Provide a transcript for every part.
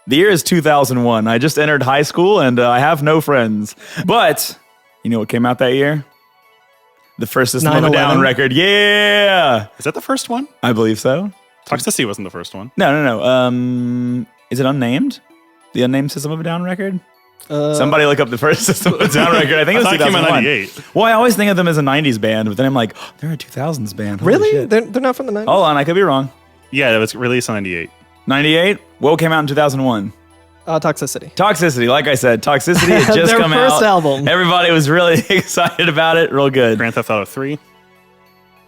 The year is 2001. I just entered high school and I have no friends. But you know what came out that year? The first System of a Down record. Yeah. Is that the first one? I believe so. Toxicity wasn't the first one. No. Is it unnamed? The unnamed System of a Down record? Somebody look up the first System of a Down record. I think it was 2001. Came out 98. Well, I always think of them as a 90s band, but then I'm like, oh, they're a 2000s band. Holy Really? shit. They're not from the 90s? Hold on, I could be wrong. Yeah, it was released in 98. 98? What came out in 2001? Toxicity. Toxicity, like I said, Toxicity had just come out. Their first album. Everybody was really excited about it. Real good. Grand Theft Auto 3.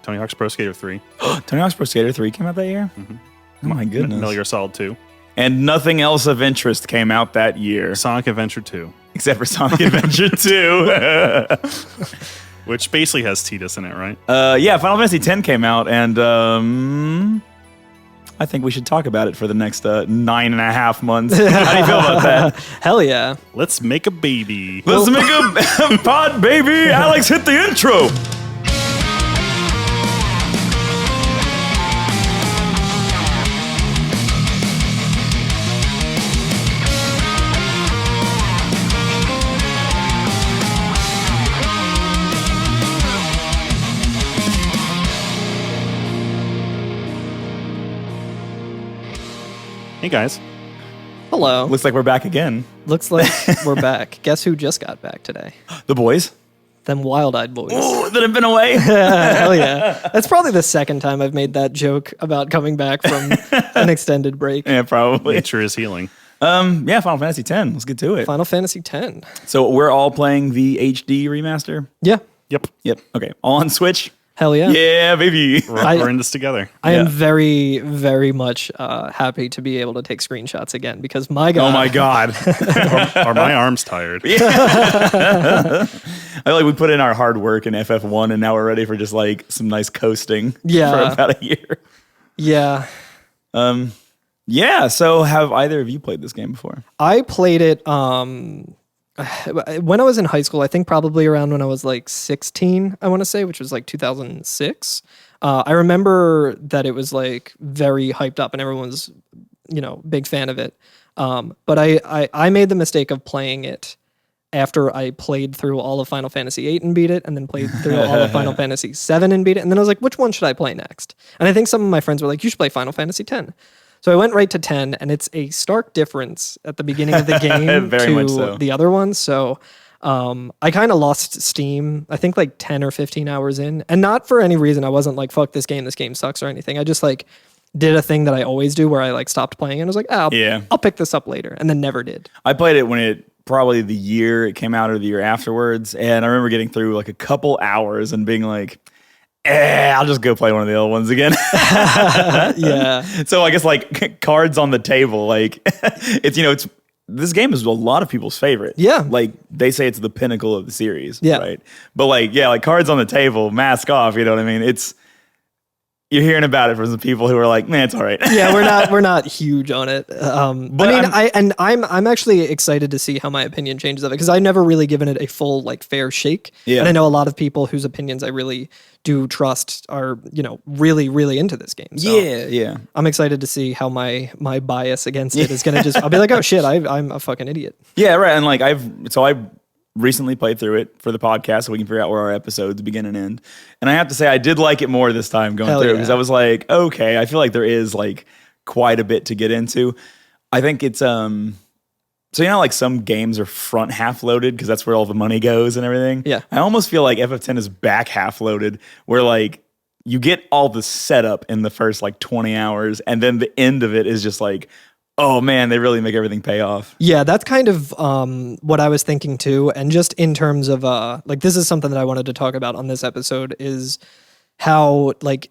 Tony Hawk's Pro Skater 3. Tony Hawk's Pro Skater 3 came out that year? Mm-hmm. Oh my goodness. Metal Gear Solid 2. And nothing else of interest came out that year. Sonic Adventure 2. Except for Sonic Adventure 2. Which basically has Tidus in it, right? Yeah, Final Fantasy X came out, and I think we should talk about it for the next 9.5 months. How do you feel about that? Hell yeah. Let's make a baby. Let's make a pod baby. Alex, hit the intro. Hey guys. Hello. Looks like we're back again. Looks like we're back. Guess who just got back today? The boys. Them wild-eyed boys. Oh, that have been away. Hell yeah. That's probably the second time I've made that joke about coming back from an extended break. Yeah, probably. Nature is healing. Yeah, Final Fantasy X. Let's get to it. Final Fantasy X. So we're all playing the HD remaster? Yeah. Yep. Okay. All on Switch? Hell yeah. Yeah, baby. We're in this together. I am very, very much happy to be able to take screenshots again because my God. Oh my God. Are my arms tired? Yeah. I feel like we put in our hard work in FF1 and now we're ready for just like some nice coasting for about a year. Yeah. Yeah, so have either of you played this game before? I played it when I was in high school, I think probably around when I was like 16, I want to say, which was like 2006. I remember that it was like very hyped up and everyone was, big fan of it. But I made the mistake of playing it after I played through all of Final Fantasy VIII and beat it, and then played through all of Final Fantasy VII and beat it. And then I was like, which one should I play next? And I think some of my friends were like, you should play Final Fantasy X. So I went right to 10, and it's a stark difference at the beginning of the game to the other ones. So I kind of lost steam, I think like 10 or 15 hours in. And not for any reason. I wasn't like, fuck this game sucks or anything. I just like did a thing that I always do where I like stopped playing and I was like, I'll pick this up later. And then never did. I played it when it probably the year it came out or the year afterwards. And I remember getting through like a couple hours and being like, I'll just go play one of the old ones again. Yeah. So I guess like cards on the table, like it's this game is a lot of people's favorite. Yeah. Like they say it's the pinnacle of the series. Yeah. Right. But like cards on the table, mask off, you know what I mean? You're hearing about it from some people who are like, man, it's all right. Yeah, we're not huge on it. But I'm actually excited to see how my opinion changes of it because I've never really given it a full like fair shake. Yeah. And I know a lot of people whose opinions I really do trust are, really, really into this game. So yeah. I'm excited to see how my bias against it is gonna I'll be like, oh shit, I'm a fucking idiot. Yeah, right. And like I recently played through it for the podcast so we can figure out where our episodes begin and end. And I have to say I did like it more this time going through because I was like, okay, I feel like there is like quite a bit to get into. I think it's so like some games are front half loaded because that's where all the money goes and everything. Yeah. I almost feel like FF10 is back half loaded where like you get all the setup in the first like 20 hours and then the end of it is just like, oh man, they really make everything pay off. Yeah, that's kind of what I was thinking too. And just in terms of like this is something that I wanted to talk about on this episode is how like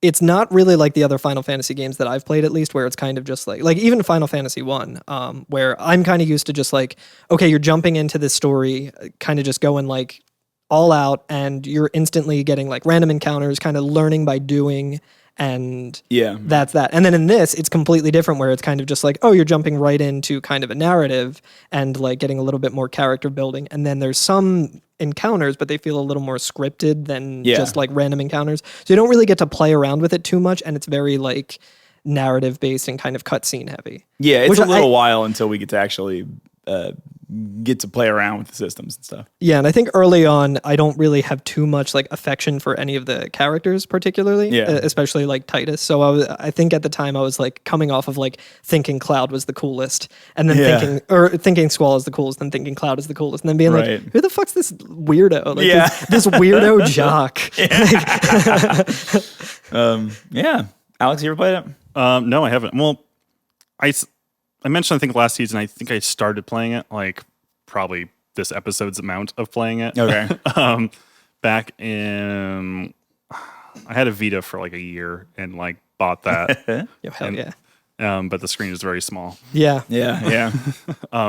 it's not really like the other Final Fantasy games that I've played at least where it's kind of just like even Final Fantasy 1 where I'm kind of used to just like, okay, you're jumping into this story kind of just going like all out and you're instantly getting like random encounters, kind of learning by doing. And that's that. And then in this, it's completely different where it's kind of just like, oh, you're jumping right into kind of a narrative and like getting a little bit more character building. And then there's some encounters, but they feel a little more scripted than just like random encounters. So you don't really get to play around with it too much. And it's very like narrative based and kind of cutscene heavy. Yeah, it's Which a little while until we get to actually get to play around with the systems and stuff. Yeah, and I think early on, I don't really have too much like affection for any of the characters, particularly, especially like Titus. So I think at the time I was like coming off of like thinking Cloud was the coolest, and then thinking Squall is the coolest, and thinking Cloud is the coolest, and then being like, who the fuck's this weirdo? Like this weirdo jock. Alex, you ever played it? No, I haven't. Well, I mentioned, I think last season, I think I started playing it, like probably this episode's amount of playing it. Okay. Back in, I had a Vita for like a year and like bought that. But the screen is very small. Yeah.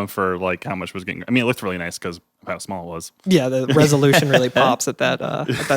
For like how much was getting, I mean, it looked really nice because of how small it was. Yeah, the resolution really pops at that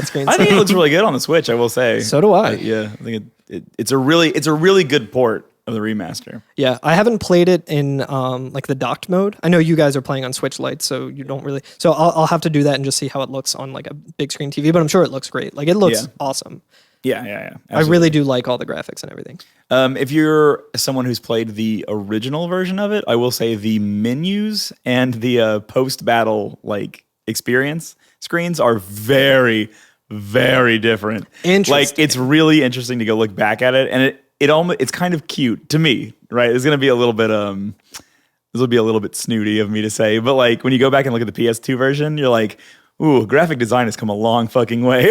screen. I think it looks really good on the Switch, I will say. So do I. I think it's a really good port of the remaster. Yeah, I haven't played it in like the docked mode. I know you guys are playing on Switch Lite, so you don't really. So I'll have to do that and just see how it looks on like a big screen TV. But I'm sure it looks great. Like it looks awesome. Yeah. Absolutely. I really do like all the graphics and everything. If you're someone who's played the original version of it, I will say the menus and the post-battle like experience screens are very, very different. Interesting. Like it's really interesting to go look back at it, and it's kind of cute to me, right? It's gonna be a little bit this will be a little bit snooty of me to say, but like when you go back and look at the PS2 version, you're like, ooh, graphic design has come a long fucking way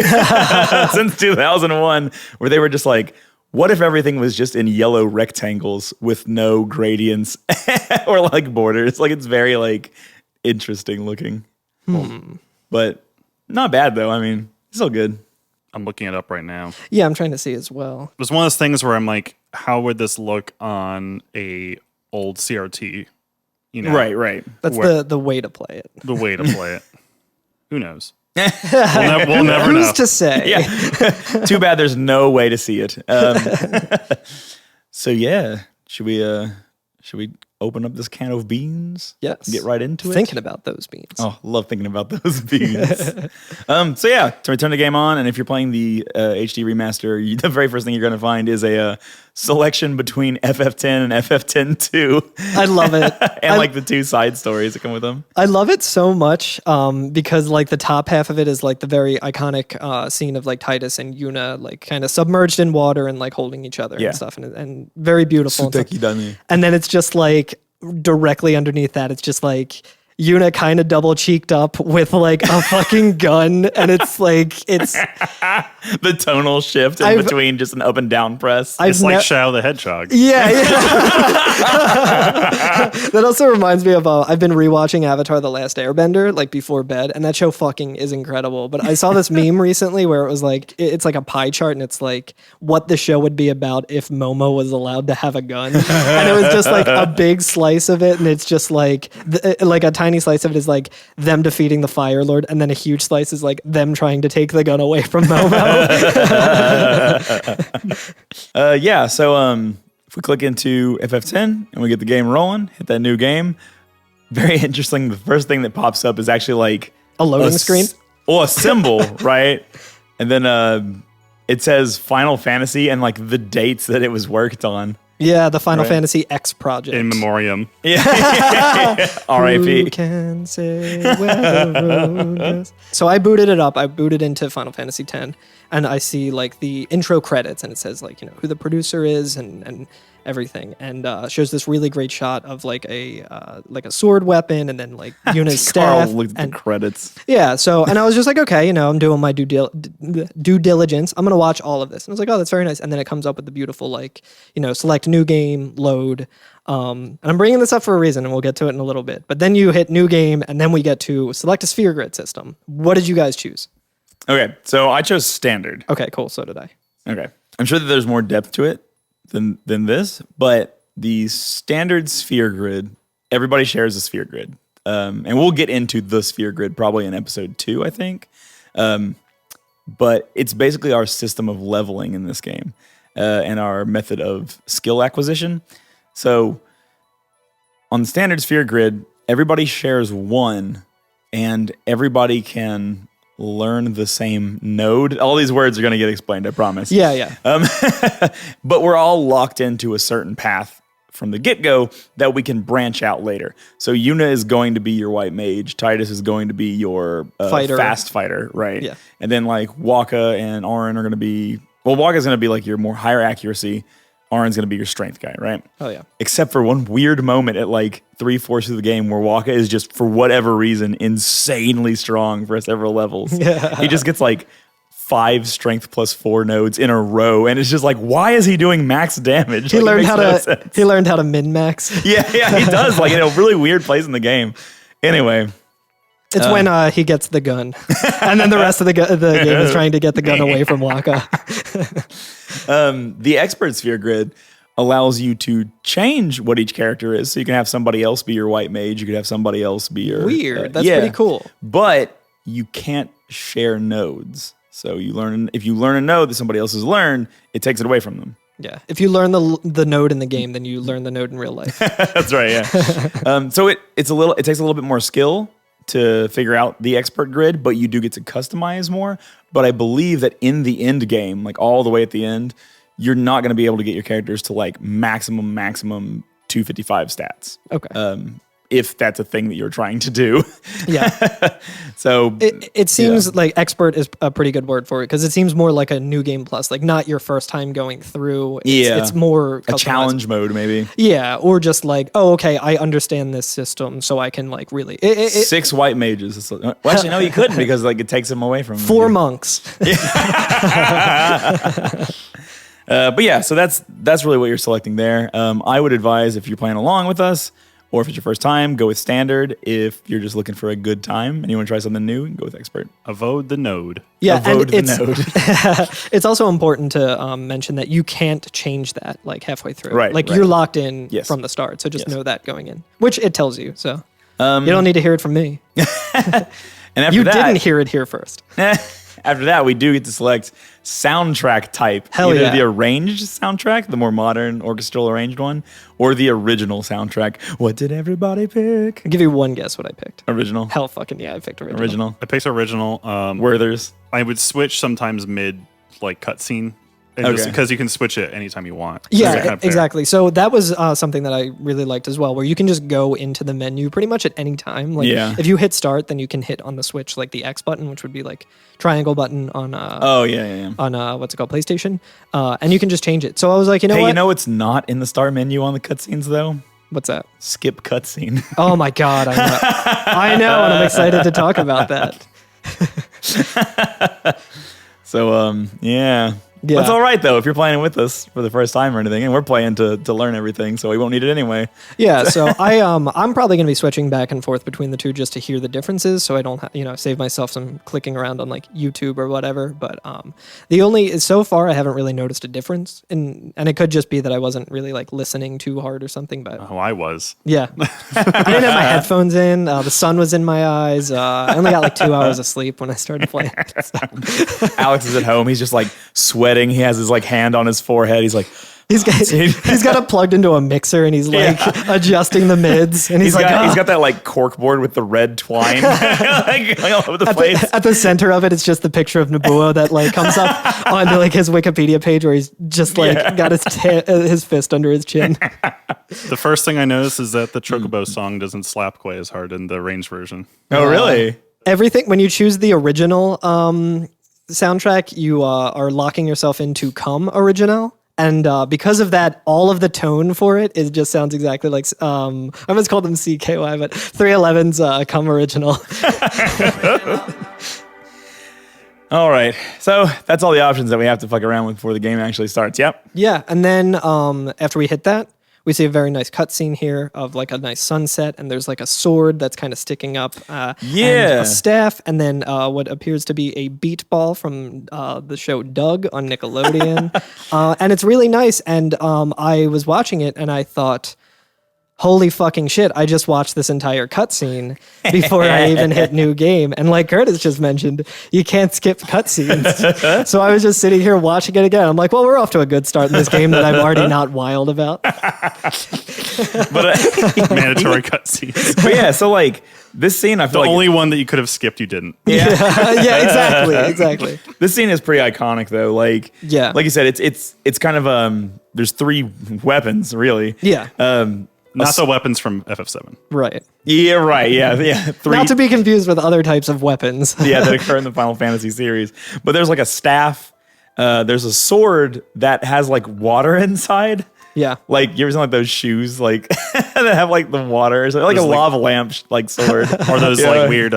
since 2001, where they were just like, what if everything was just in yellow rectangles with no gradients or like borders? Like it's very like interesting looking, but not bad though. I mean, it's still good. I'm looking it up right now. Yeah, I'm trying to see as well. It was one of those things where I'm like, how would this look on a old CRT? You know, right. That's the way to play it. The way to play it. Who knows? We'll never know. Who's to say? Yeah. Too bad there's no way to see it. So yeah, should we open up this can of beans? Yes. Get right into it. Thinking about those beans. Oh, love thinking about those beans. So yeah, to return the game on, and if you're playing the HD remaster, the very first thing you're going to find is a selection between FF10 and FF10 2. I love it. And like the two side stories that come with them. I love it so much because like the top half of it is like the very iconic scene of like Titus and Yuna like kind of submerged in water and like holding each other and stuff, and very beautiful. And then it's just like directly underneath that, it's just like Yuna kind of double cheeked up with like a fucking gun, and it's like the tonal shift in between just an up and down press. It's like Shao the Hedgehog. Yeah. That also reminds me of I've been rewatching Avatar: The Last Airbender like before bed, and that show fucking is incredible. But I saw this meme recently where it was like it's like a pie chart, and it's like what the show would be about if Momo was allowed to have a gun, and it was just like a big slice of it, and it's just like like a tiny slice of it is like them defeating the Fire Lord, and then a huge slice is like them trying to take the gun away from Momo. So if we click into FF10 and we get the game rolling, hit that new game, very interesting. The first thing that pops up is actually like a loading screen. A symbol, right? And then it says Final Fantasy and like the dates that it was worked on. Yeah, the Final Fantasy X project. In memoriam. Yeah. R.I.P. Who can say where the road goes? So I booted it up. I booted into Final Fantasy X, and I see like the intro credits, and it says like, you know, who the producer is and everything, and shows this really great shot of like a sword weapon, and then like Yuna's staff. Carl looked at the credits. Yeah, so and I was just like, okay, you know, I'm doing my due diligence. I'm gonna watch all of this, and I was like, oh, that's very nice. And then it comes up with the beautiful like, you know, select new game, load. And I'm bringing this up for a reason, and we'll get to it in a little bit. But then you hit new game, and then we get to select a sphere grid system. What did you guys choose? Okay, so I chose standard. Okay, cool. So did I. Okay, I'm sure that there's more depth to it than this, but the standard sphere grid, everybody shares a sphere grid, and we'll get into the sphere grid probably in episode 2, I think. But it's basically our system of leveling in this game, and our method of skill acquisition. So on the standard sphere grid, everybody shares one, and everybody can learn the same node. All these words are going to get explained, I promise. Yeah. But we're all locked into a certain path from the get-go that we can branch out later. So Yuna is going to be your white mage. Titus is going to be your fast fighter, right? Yeah. And then like Waka and Auron are going to be... Well, Waka's going to be like your more higher accuracy. Auron's going to be your strength guy, right? Oh, yeah. Except for one weird moment at like 3/4 of the game where Waka is just, for whatever reason, insanely strong for several levels. Yeah. He just gets like 5 strength plus 4 nodes in a row, and it's just like, why is he doing max damage? He learned how to min max. Yeah, he does, like in a really weird place in the game. Anyway. It's when he gets the gun, and then the rest of the game is trying to get the gun away from Waka. The expert sphere grid allows you to change what each character is. So you can have somebody else be your white mage. You could have somebody else be your... Weird. That's pretty cool. But you can't share nodes. So if you learn a node that somebody else has learned, it takes it away from them. Yeah. If you learn the node in the game, then you learn the node in real life. That's right, yeah. So it takes a little bit more skill to figure out the expert grid, but you do get to customize more. But I believe that in the end game, like all the way at the end, you're not going to be able to get your characters to like maximum 255 stats. Okay. If that's a thing that you're trying to do. Yeah. So it seems like expert is a pretty good word for it, because it seems more like a new game plus, like not your first time going through. It's more a challenge mode maybe. Yeah, or just like, oh, okay, I understand this system, so I can like really 6 white mages. Well, actually, no, you couldn't, because like it takes them away from 4 monks. But yeah, so that's really what you're selecting there. I would advise, if you're playing along with us, or if it's your first time, go with standard. If you're just looking for a good time and you want to try something new, go with expert. Avoid the node. Yeah, Avoid the node. It's also important to mention that you can't change that like halfway through. Right. You're locked in Yes. from the start, so just know that going in, which it tells you. So you don't need to hear it from me. And after You that, didn't hear it here first. After that, we do get to select soundtrack type. Hell Either yeah. the arranged soundtrack, the more modern orchestral arranged one, or the original soundtrack. What did everybody pick? I'll give you one guess what I picked. Original. Hell fucking yeah, I picked original. Original. I picked original. Werther's. I would switch sometimes mid like cutscene, just because you can switch it anytime you want. Yeah, It's kind of fair. exactly. So that was something that I really liked as well, where you can just go into the menu pretty much at any time. Like if you hit start, then you can hit on the Switch like the X button, which would be like triangle button on on what's it called, PlayStation, and you can just change it. So I was like, you know what? You know what's not in the star menu on the cutscenes though? What's that? Skip cutscene. Oh my god, I know. I know, and I'm excited to talk about that. So yeah. That's all right though if you're playing with us for the first time or anything, and we're playing to learn everything, so we won't need it anyway. Yeah, so I'm probably going to be switching back and forth between the two just to hear the differences, so I don't save myself some clicking around on like YouTube or whatever. But so far I haven't really noticed a difference, and it could just be that I wasn't really like listening too hard or something. But I was. Yeah, I didn't have my headphones in. The sun was in my eyes. I only got like 2 hours of sleep when I started playing. Alex is at home. He's just like sweating. He has his like hand on his forehead. He's like, he's got it plugged into a mixer, and he's like adjusting the mids, and he's got that like cork board with the red twine like, all over the place. At the center of it, it's just the picture of Nobuo that like comes up onto like his Wikipedia page, where he's just like got his fist under his chin. The first thing I noticed is that the Chocobo song doesn't slap quite as hard in the range version. Oh, really? Everything, when you choose the original soundtrack, you are locking yourself into Come Original. And because of that, all of the tone for it just sounds exactly like, I almost called them CKY, but 311's Come Original. All right. So that's all the options that we have to fuck around with before the game actually starts. Yep. Yeah. And then after we hit that, we see a very nice cutscene here of like a nice sunset, and there's like a sword that's kind of sticking up, and a staff, and then what appears to be a beat ball from the show Doug on Nickelodeon, and it's really nice. And I was watching it, and I thought, holy fucking shit, I just watched this entire cutscene before I even hit new game. And like Curtis just mentioned, you can't skip cutscenes. So I was just sitting here watching it again. I'm like, well, we're off to a good start in this game that I'm already not wild about. But mandatory cutscenes. But yeah, so like this scene, I feel the like only one that you could have skipped, you didn't. Yeah, exactly. this scene is pretty iconic though. Like like you said, it's kind of there's 3 weapons really. Yeah. Not the weapons from FF7. Right. Yeah, right. Yeah. 3. Not to be confused with other types of weapons. Yeah, that occur in the Final Fantasy series. But there's like a staff. There's a sword that has like water inside. Yeah. Like you ever seen like those shoes like that have like the water? It's like a lava lamp like sword. Or those like weird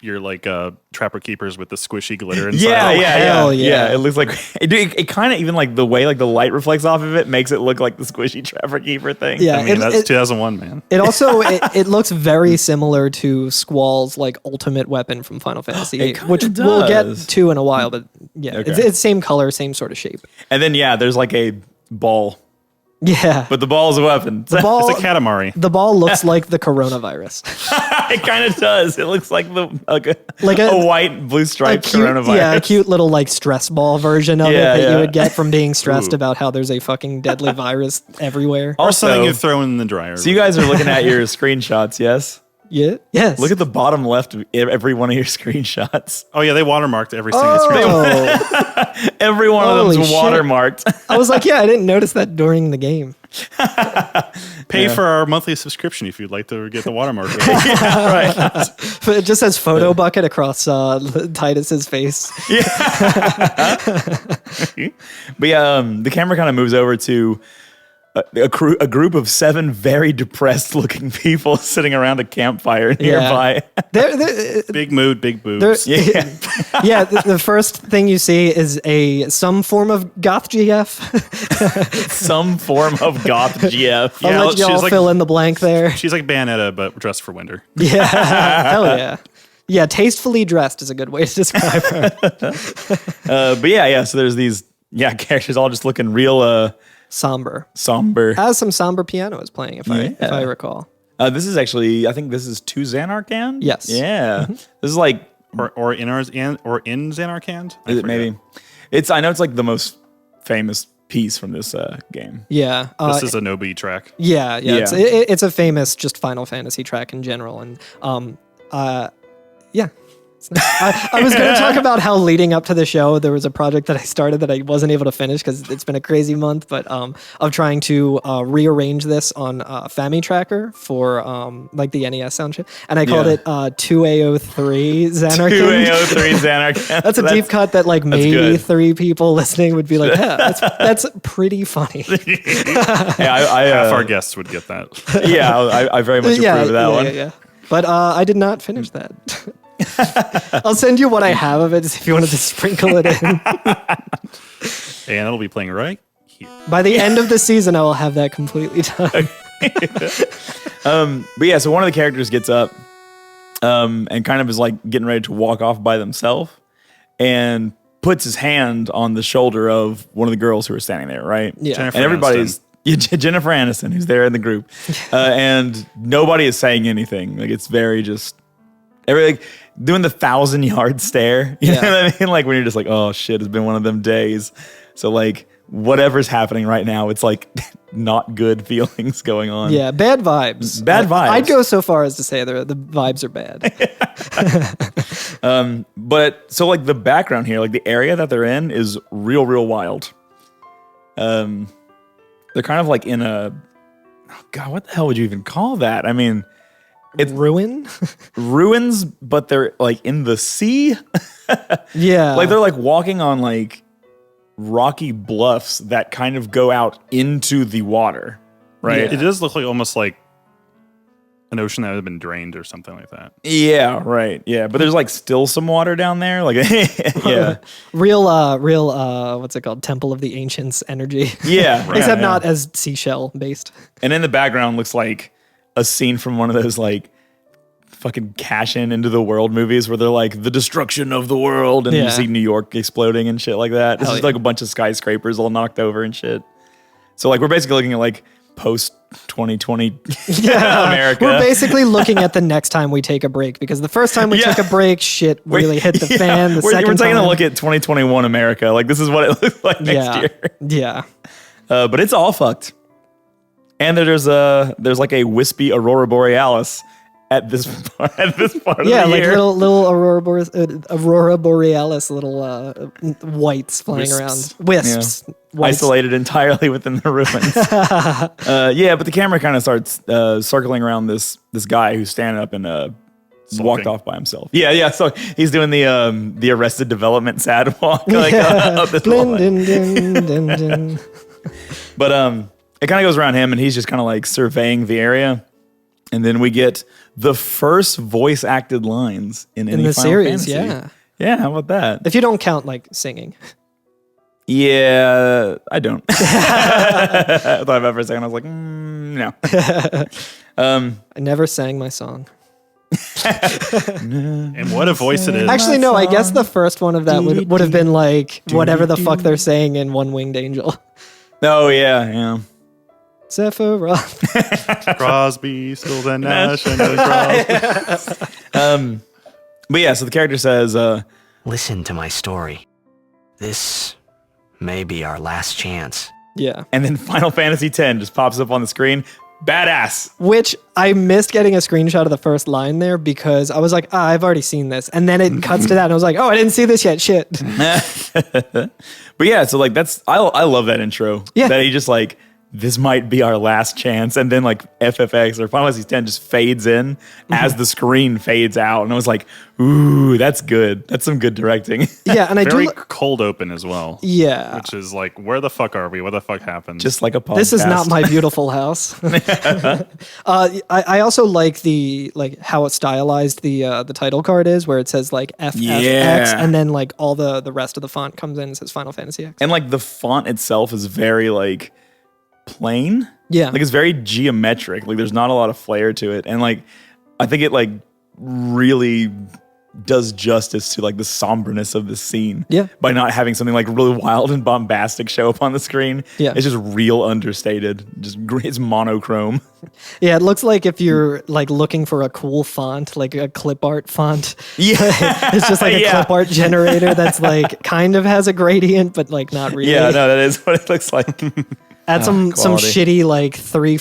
you're like trapper keepers with the squishy glitter inside. Yeah. It looks like it kind of even like the way like the light reflects off of it makes it look like the squishy trapper keeper thing. Yeah, I mean, that's 2001, man. It also it looks very similar to Squall's like ultimate weapon from Final Fantasy, which we'll get to in a while. But yeah, it's same color, same sort of shape. And then there's like a ball. Yeah, but the ball is a weapon. The ball, it's a Katamari. The ball looks like the coronavirus. It kind of does. It looks like a white blue striped coronavirus. Yeah, a cute little like stress ball version of it that you would get from being stressed about how there's a fucking deadly virus everywhere. Or something you throw in the dryer. So you guys are looking at your screenshots, yes? Yeah. Yes. Look at the bottom left of every one of your screenshots. Oh yeah, they watermarked every single screenshot. Every one of them's watermarked. I was like, yeah, I didn't notice that during the game. Pay for our monthly subscription if you'd like to get the watermark. Right. It just says photo bucket across Titus's face. Yeah. But the camera kind of moves over to a group of 7 very depressed looking people sitting around a campfire nearby. Big mood, big boobs. The first thing you see is some form of goth GF. Some form of goth GF. I'll let y'all fill in the blank there. She's like Bayonetta, but dressed for winter. Yeah, hell yeah. Yeah, tastefully dressed is a good way to describe her. But so there's these characters all just looking real somber. As some somber piano is playing, if I recall. This is actually, I think this is 2 Xanarkand? Yes. Yeah. This is like or in Xanarkand? Is it maybe? I know it's like the most famous piece from this game. Yeah. This is a Nobi track. Yeah. It's a famous just Final Fantasy track in general. And yeah. I was going to talk about how leading up to the show, there was a project that I started that I wasn't able to finish because it's been a crazy month, but of trying to rearrange this on Fami Tracker for like the NES sound chip. And I called it 2A03 Xanarkand. 2A03 Xanarkand. That's a deep cut that like maybe 3 people listening would be like, yeah, that's pretty funny. Half our guests would get that. I very much approve of that one. Yeah. But I did not finish that. I'll send you what I have of it if you wanted to sprinkle it in. And it'll be playing right here. By the end of the season, I will have that completely done. But so one of the characters gets up and kind of is like getting ready to walk off by themselves and puts his hand on the shoulder of one of the girls who are standing there, right? Yeah. Jennifer and everybody's Jennifer Aniston, who's there in the group, and nobody is saying anything. Like it's very just like doing the 1,000-yard stare. You know what I mean? Like when you're just like, oh shit, it's been one of them days. So like whatever's happening right now, it's like not good feelings going on. Yeah, bad vibes. Bad vibes. I'd go so far as to say the vibes are bad. But so like the background here, like the area that they're in is real wild. They're kind of like in a, oh God, what the hell would you even call that? I mean, it's ruins, but they're like in the sea. Yeah. Like they're like walking on like rocky bluffs that kind of go out into the water, right? Yeah. It does look like almost like an ocean that had been drained or something like that. Yeah, right. Yeah, but there's like still some water down there. Like, yeah. Real, what's it called? Temple of the Ancients energy. Yeah. Right. Except not as seashell based. And in the background looks like a scene from one of those like fucking cash in into the world movies where they're like the destruction of the world and you see New York exploding and shit like that. This is like a bunch of skyscrapers all knocked over and shit. So like we're basically looking at like post 2020 Yeah, America. we're basically looking at the next time we take a break, because the first time we took a break, shit really hit the fan. The second we're taking time, a look at 2021 America. Like, this is what it looks like next year. Yeah. But it's all fucked. And there's like a wispy Aurora Borealis at this part of the Yeah, like year. little Aurora Borealis, little whites flying around. Wisps. Yeah. Whites. Isolated entirely within the ruins. But the camera kind of starts circling around this guy who's standing up and walked off by himself. Yeah. So he's doing the Arrested Development sad walk, like up this wall. But it kind of goes around him, and he's just kind of like surveying the area, and then we get the first voice acted lines in any the Final series. Fantasy. Yeah. How about that? If you don't count like singing. Yeah, I don't. I thought about it for a second. I was like, no. I never sang my song. And what a voice it is. Actually, no, I guess the first one of that would have been like whatever the fuck they're saying in One Winged Angel. Oh, yeah. Sephiroth. Crosby, still the Nash, and Crosby. But yeah, so the character says, Listen to my story. This may be our last chance. Yeah. and then Final Fantasy X just pops up on the screen. Badass. Which I missed getting a screenshot of the first line there, because I was like, I've already seen this. And then it cuts to that and I was like, oh, I didn't see this yet. Shit. But yeah, so like I love that intro. Yeah. That he just like, this might be our last chance. And then like FFX or Final Fantasy X just fades in as the screen fades out. And I was like, ooh, that's good. That's some good directing. Yeah. And I Very do. cold open as well. Yeah. Which is like, where the fuck are we? What the fuck happened? Just like a podcast. This is not my beautiful house. I also like how it stylized the title card is, where it says like FFX, and then like all the rest of the font comes in and says Final Fantasy X. And like the font itself is very like plain. Yeah. Like it's very geometric. Like there's not a lot of flair to it. And like I think it like really does justice to like the somberness of the scene. Yeah. By not having something like really wild and bombastic show up on the screen. Yeah. It's just real understated. It's monochrome. Yeah, it looks like if you're like looking for a cool font, like a clip art font. Yeah. It's just like a clip art generator that's like kind of has a gradient, but like not really. Yeah, no, that is what it looks like. Add some quality. shitty like three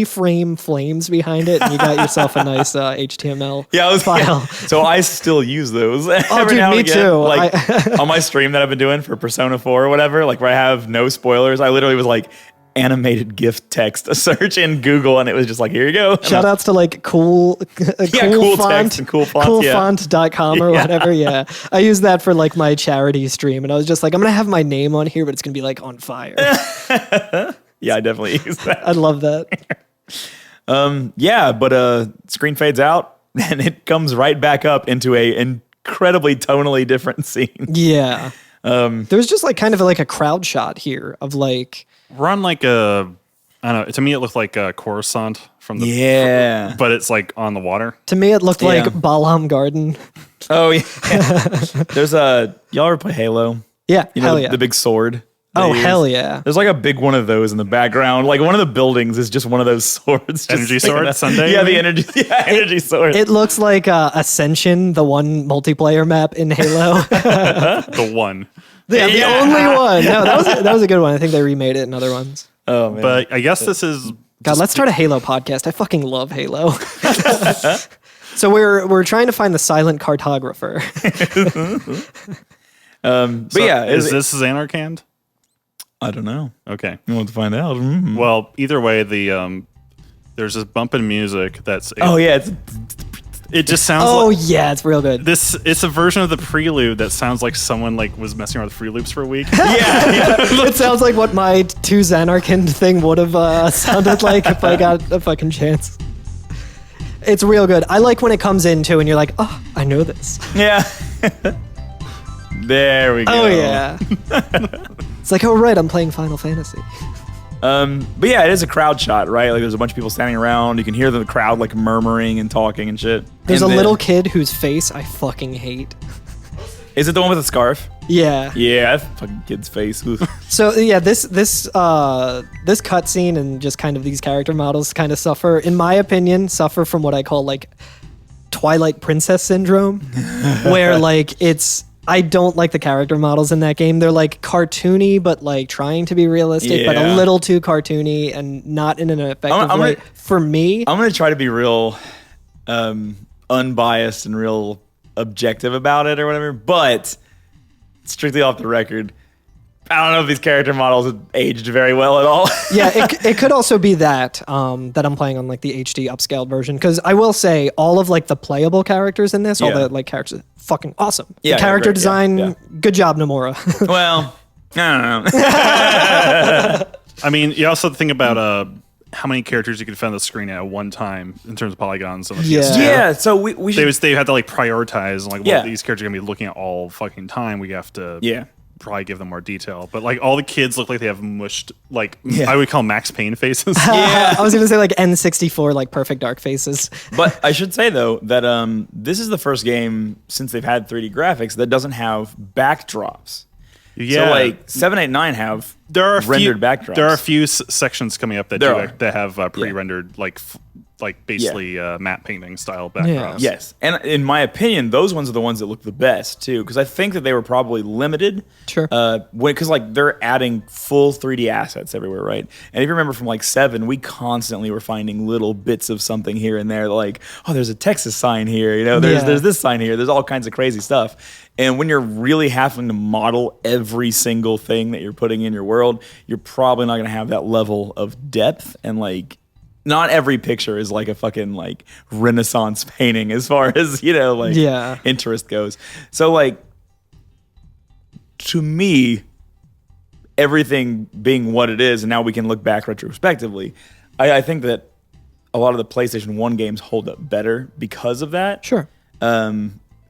frame flames behind it, and you got yourself a nice HTML file. So I still use those. every dude, now and me again. too. Like on my stream that I've been doing for Persona 4 or whatever, like where I have no spoilers, I literally was like animated GIF text search in Google, and it was just like, here you go. Shout outs to like cool cool font, text and cool fonts, coolfont.com or whatever. Yeah. I use that for like my charity stream, and I was just like, I'm going to have my name on here, but it's going to be like on fire. Yeah, I definitely use that. I love that. But screen fades out and it comes right back up into a incredibly tonally different scene. Yeah. There's just like kind of like a crowd shot here of like, we're on like I don't know. To me, it looked like a Coruscant from the. Yeah. But it's like on the water. to me, it looked like Balam Garden. Oh, yeah. There's y'all ever play Halo? Yeah. You know, Hell yeah. the big sword. Oh, they use? hell yeah. There's like a big one of those in the background. Like one of the buildings is just one of those swords. Energy sword? Sunday? Yeah, the energy sword. It looks like Ascension, the one multiplayer map in Halo. The one. Yeah, the only one. No, that was a good one. I think they remade it in other ones. Oh, man. But I guess this is. God, let's start a Halo podcast. I fucking love Halo. So we're trying to find the silent cartographer. But yeah. Is this Xanarkand? I don't know. Okay. You want to find out? Mm-hmm. Well, either way, there's this bump in music that's. Oh, yeah. It just sounds Oh like. yeah, it's real good. It's a version of the prelude that sounds like someone like was messing around with Free Loops for a week. It sounds like what my 2 Xanarkand thing would have sounded like if I got a fucking chance. It's real good. I like when it comes in too, and you're like, oh, I know this. Yeah. There we go. Oh yeah. It's like, oh right, I'm playing Final Fantasy. But yeah, it is a crowd shot, right? Like there's a bunch of people standing around. You can hear the crowd like murmuring and talking and shit. There's and a then, little kid whose face I fucking hate. Is it the one with the scarf? Yeah. Yeah, that fucking kid's face. Oof. So yeah, this cutscene and just kind of these character models kind of suffer, in my opinion, from what I call like Twilight Princess syndrome, where like I don't like the character models in that game. They're like cartoony, but like trying to be realistic, but a little too cartoony and not in an effective way. For me, I'm gonna try to be real unbiased and real objective about it or whatever, but strictly off the record, I don't know if these character models have aged very well at all. Yeah, it could also be that that I'm playing on like the HD upscaled version, because I will say all of like the playable characters in this, all the like characters, fucking awesome. Yeah, the character design, yeah. good job, Nomura. Well, I don't know. I mean, you also think about how many characters you could fit on the screen at one time in terms of polygons. And Yeah. So we should... They had to like prioritize like what these characters are gonna be looking at all fucking time. We have to probably give them more detail. But like all the kids look like they have mushed, like I would call Max Payne faces. I was gonna say like N64 like perfect dark faces. But I should say though that this is the first game since they've had 3D graphics that doesn't have backdrops. Yeah, so like 7, 8, 9 have rendered backdrops. There are a few sections coming up that have pre-rendered like basically matte painting style backdrops. Yes, and in my opinion, those ones are the ones that look the best too, because I think that they were probably limited. Sure. Because like they're adding full 3D assets everywhere, right? And if you remember from like 7, we constantly were finding little bits of something here and there, like there's a Texas sign here, you know, there's this sign here, there's all kinds of crazy stuff. And when you're really having to model every single thing that you're putting in your world, you're probably not going to have that level of depth. And like, not every picture is like a fucking like Renaissance painting as far as, you know, like interest goes. So like, to me, everything being what it is, and now we can look back retrospectively, I think that a lot of the PlayStation 1 games hold up better because of that. Sure.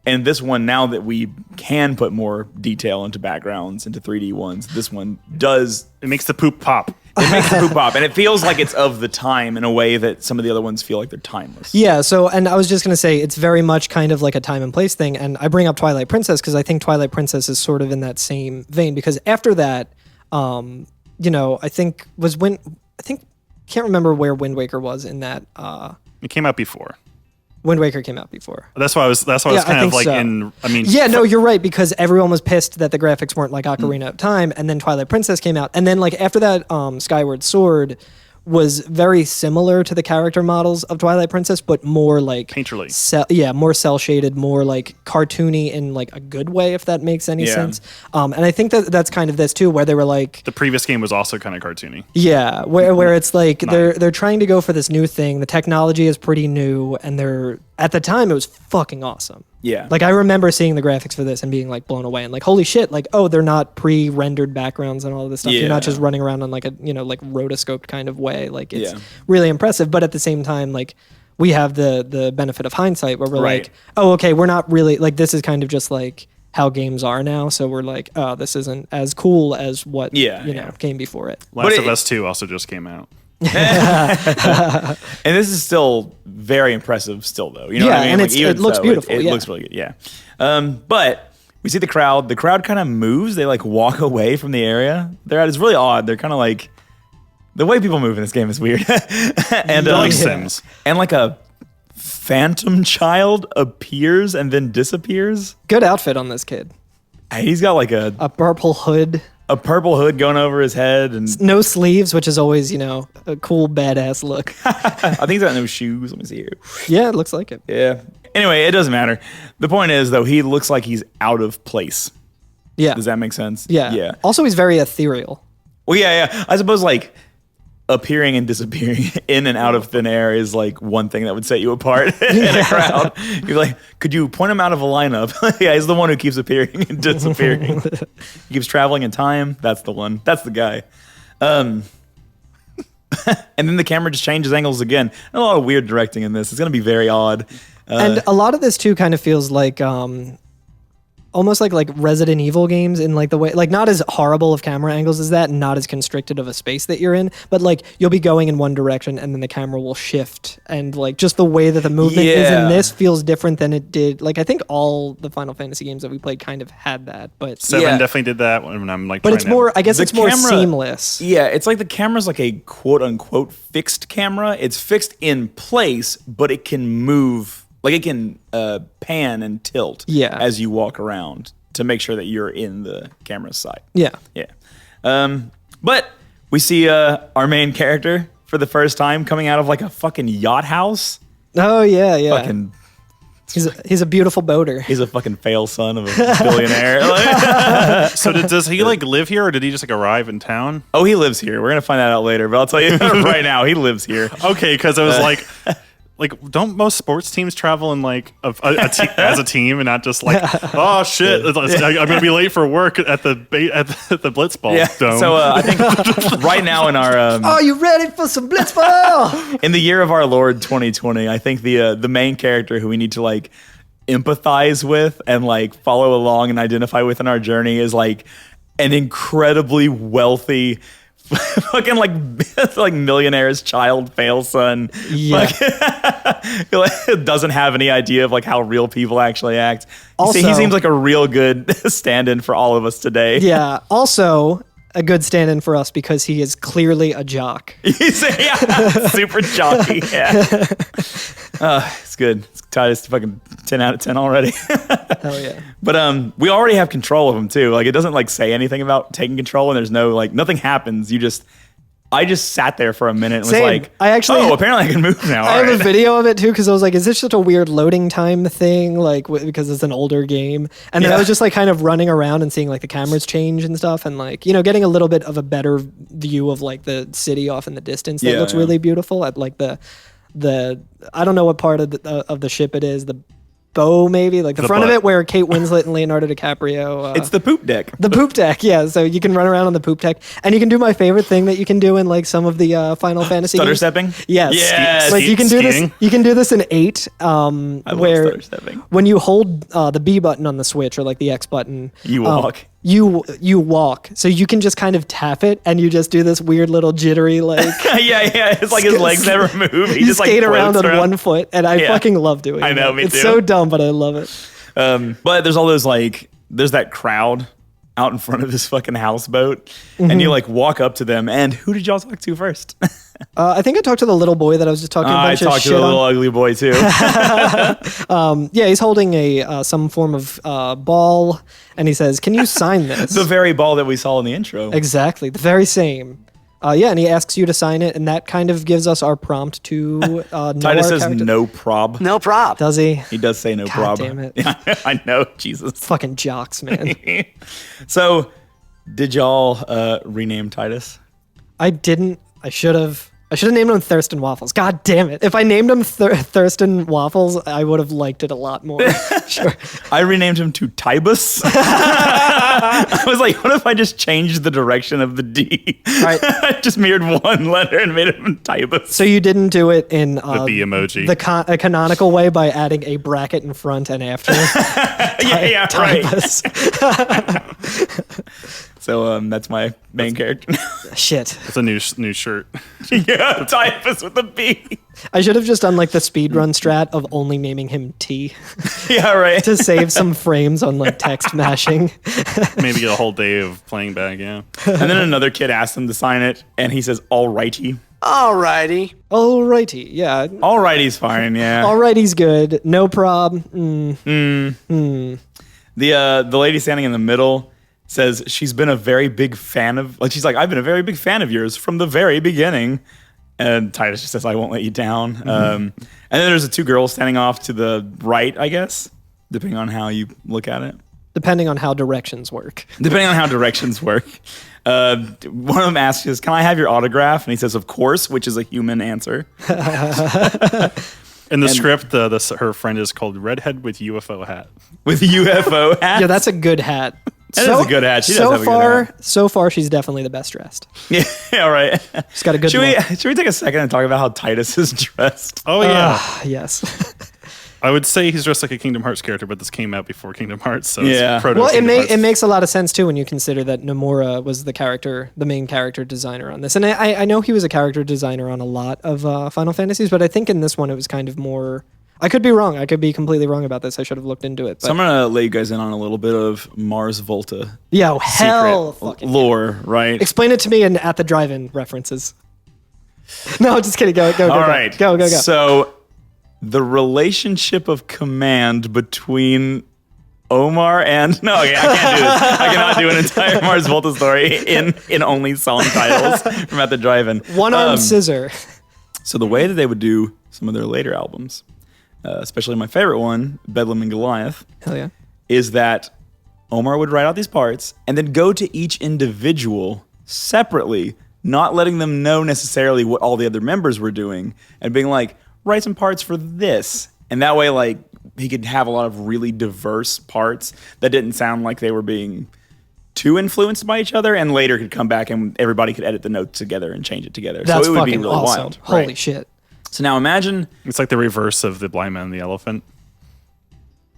And this one, now that we can put more detail into backgrounds, into 3D ones, this one does. It makes the poop pop. It makes the poop pop. And it feels like it's of the time in a way that some of the other ones feel like they're timeless. Yeah, so, and I was just going to say, it's very much kind of like a time and place thing. And I bring up Twilight Princess because I think Twilight Princess is sort of in that same vein. Because after that, you know, can't remember where Wind Waker was in that. It came out before. Wind Waker came out before. That's why I was kind of like so. No, you're right, because everyone was pissed that the graphics weren't like Ocarina of Time, and then Twilight Princess came out. And then like after that, Skyward Sword was very similar to the character models of Twilight Princess, but more like painterly. More cell shaded, more like cartoony in like a good way, if that makes any sense. And I think that's kind of this too, where they were like, the previous game was also kind of cartoony. Yeah, where it's like they're trying to go for this new thing. The technology is pretty new, and at the time it was fucking awesome. Yeah. Like I remember seeing the graphics for this and being like blown away and like, holy shit, like, oh, they're not pre-rendered backgrounds and all of this stuff. You're not just running around on like a, you know, like rotoscoped kind of way. Like it's really impressive. But at the same time, like we have the benefit of hindsight where we're like, oh, okay, we're not really like, this is kind of just like how games are now. So we're like, oh, this isn't as cool as what you know came before it. Last of Us 2 also just came out. And this is still very impressive still though, you know what I mean? And like, it looks beautiful. It looks really good. But we see the crowd kind of moves, they like walk away from the area they're at. It's really odd. They're kind of like, the way people move in this game is weird. And like Sims. And like a phantom child appears and then disappears. Good outfit on this kid. He's got like a purple hood. A purple hood going over his head and no sleeves, which is always, you know, a cool badass look. I think he's got no shoes. Let me see here. Yeah, it looks like it. Yeah. Anyway, it doesn't matter. The point is though, he looks like he's out of place. Yeah. Does that make sense? Yeah. Yeah. Also, he's very ethereal. Well, yeah. I suppose like appearing and disappearing in and out of thin air is like one thing that would set you apart in a crowd. You're like, could you point him out of a lineup? Yeah, he's the one who keeps appearing and disappearing. He keeps traveling in time. That's the one. That's the guy. And then the camera just changes angles again. A lot of weird directing in this. It's going to be very odd. And a lot of this too kind of feels like almost like Resident Evil games in like the way, like not as horrible of camera angles as that, and not as constricted of a space that you're in, but like you'll be going in one direction and then the camera will shift, and like just the way that the movement is in this feels different than it did. Like I think all the Final Fantasy games that we played kind of had that, but 7 definitely did that when I'm like. But it's more, I guess it's more seamless. Yeah, it's like the camera's like a quote unquote fixed camera. It's fixed in place, but it can move. Like it can pan and tilt as you walk around to make sure that you're in the camera's side. Yeah. But we see our main character for the first time coming out of like a fucking yacht house. Oh yeah. Fucking. He's a beautiful boater. He's a fucking fail son of a billionaire. So does he like live here, or did he just like arrive in town? Oh, he lives here. We're gonna find that out later, but I'll tell you right now, he lives here. Okay, because I was like, don't most sports teams travel in like as a team and not just like, oh shit, I'm gonna be late for work at the Blitzball dome. So I think right now in our are you ready for some Blitzball? In the year of our Lord 2020, I think the main character who we need to like empathize with and like follow along and identify with in our journey is like an incredibly wealthy fucking like millionaire's child fail son. Like, doesn't have any idea of like how real people actually act. Also, he seems like a real good stand-in for all of us today. Yeah. Also, a good stand-in for us because he is clearly a jock. He's super jockey. Yeah. It's good. It's Titus fucking 10 out of 10 already. Hell yeah. But we already have control of him too. Like it doesn't like say anything about taking control, and there's no like nothing happens. I just sat there for a minute and was like, apparently I can move now. I have a video of it too because I was like, is this just a weird loading time thing? Like because it's an older game. And then I was just like kind of running around and seeing like the cameras change and stuff, and like, you know, getting a little bit of a better view of like the city off in the distance that looks really beautiful at like the I don't know what part of the ship it is, the bow maybe, like the front of it where Kate Winslet and Leonardo DiCaprio. It's the poop deck. The poop deck, yeah. So you can run around on the poop deck, and you can do my favorite thing that you can do in like some of the Final Fantasy stutter games. stepping. Yes, like you can do this. You can do this in 8, where when you hold the B button on the Switch or like the X button, you walk. You walk, so you can just kind of tap it, and you just do this weird little jittery like. It's like his legs never move. He just skate like around on one foot, and I fucking love doing it. I know, me too. It's so dumb, but I love it. But there's all those like, there's that crowd out in front of this fucking houseboat, and you like walk up to them, and who did y'all talk to first? I think I talked to the little boy that I was just talking about. I talked to the little ugly boy too. He's holding a some form of ball, and he says, "Can you sign this?" The very ball that we saw in the intro. Exactly, the very same. And he asks you to sign it, and that kind of gives us our prompt to Titus says no prob. No prob. Does he? He does say no prob. Damn it. I know, Jesus. Fucking jocks, man. So, did y'all rename Titus? I didn't. I should have. I should have named him Thurston Waffles. God damn it. If I named him Thurston Waffles, I would have liked it a lot more. Sure. I renamed him to Tibus. I was like, what if I just changed the direction of the D? Right. I just mirrored one letter and made him Tibus. So you didn't do it in the B emoji, a canonical way by adding a bracket in front and after. Right. So that's my main character. Shit. It's a new shirt. Yeah, Typhus with a B. I should have just done like the speedrun strat of only naming him T. Yeah, right. To save some frames on like text mashing. Maybe get a whole day of playing back, yeah. And then another kid asked him to sign it, and he says, "Alrighty." Alrighty. Alrighty, yeah. Alrighty's fine, yeah. Alrighty's good. No prob. The lady standing in the middle says she's been a very big fan of, like, she's like, I've been a very big fan of yours from the very beginning. And Titus just says, I won't let you down. And then there's the two girls standing off to the right, I guess, depending on how you look at it. Depending on how directions work. Depending on how directions work. One of them asks us, can I have your autograph? And he says, of course, which is a human answer. In the script, her friend is called Redhead with UFO hat. With UFO hat? Yeah, that's a good hat. That is a good hat. She does have a good hat. So far, she's definitely the best dressed. Yeah, right. She's got a good look. Should we take a second and talk about how Titus is dressed? Oh, yeah. Yes. I would say he's dressed like a Kingdom Hearts character, but this came out before Kingdom Hearts, so Yeah. it's proto Well, Kingdom Hearts. it makes a lot of sense too when you consider that Nomura was the main character designer on this, and I know he was a character designer on a lot of Final Fantasies, but I think in this one it was kind of more. I could be wrong. I could be completely wrong about this. I should have looked into it. But So I'm gonna let you guys in on a little bit of Mars Volta yo, hell, secret fucking lore, right? explain it to me in At the Drive-In references. No, just kidding. Go. All right. Go. So the relationship of command between Omar and I can't do this. I cannot do an entire Mars Volta story in only song titles from At the Drive-In. One-armed scissor. So the way that they would do some of their later albums, especially my favorite one, Bedlam and Goliath, Hell yeah. is that Omar would write out these parts and then go to each individual separately, not letting them know necessarily what all the other members were doing, and being like, write some parts for this. And that way, like, he could have a lot of really diverse parts that didn't sound like they were being too influenced by each other, and later could come back and everybody could edit the notes together and change it together. That's so it would be fucking really awesome. wild. Holy right? shit. So now imagine, It's like the reverse of the blind man and the elephant,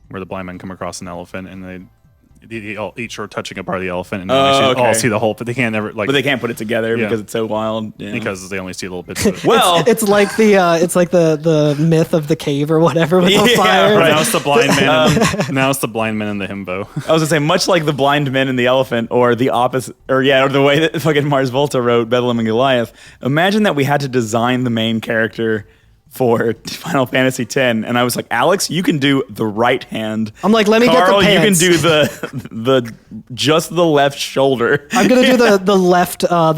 where the blind men come across an elephant and they all each are touching a part of the elephant and they okay. all see the whole, but they can't never but they can't put it together Yeah. because it's so wild. Yeah. because they only see a little bit of it. well, It's like the myth of the cave or whatever with the Yeah, fire. right. Now it's the blind man. now it's the blind man and the himbo. I was gonna say, much like the blind men and the elephant, or the opposite, or the way that fucking Mars Volta wrote Bedlam and Goliath. Imagine that we had to design the main character for Final Fantasy X, and I was like, Alex, you can do the right hand. I'm like, let me get the Carl, pants. you can do the just the left shoulder. I'm gonna do the left or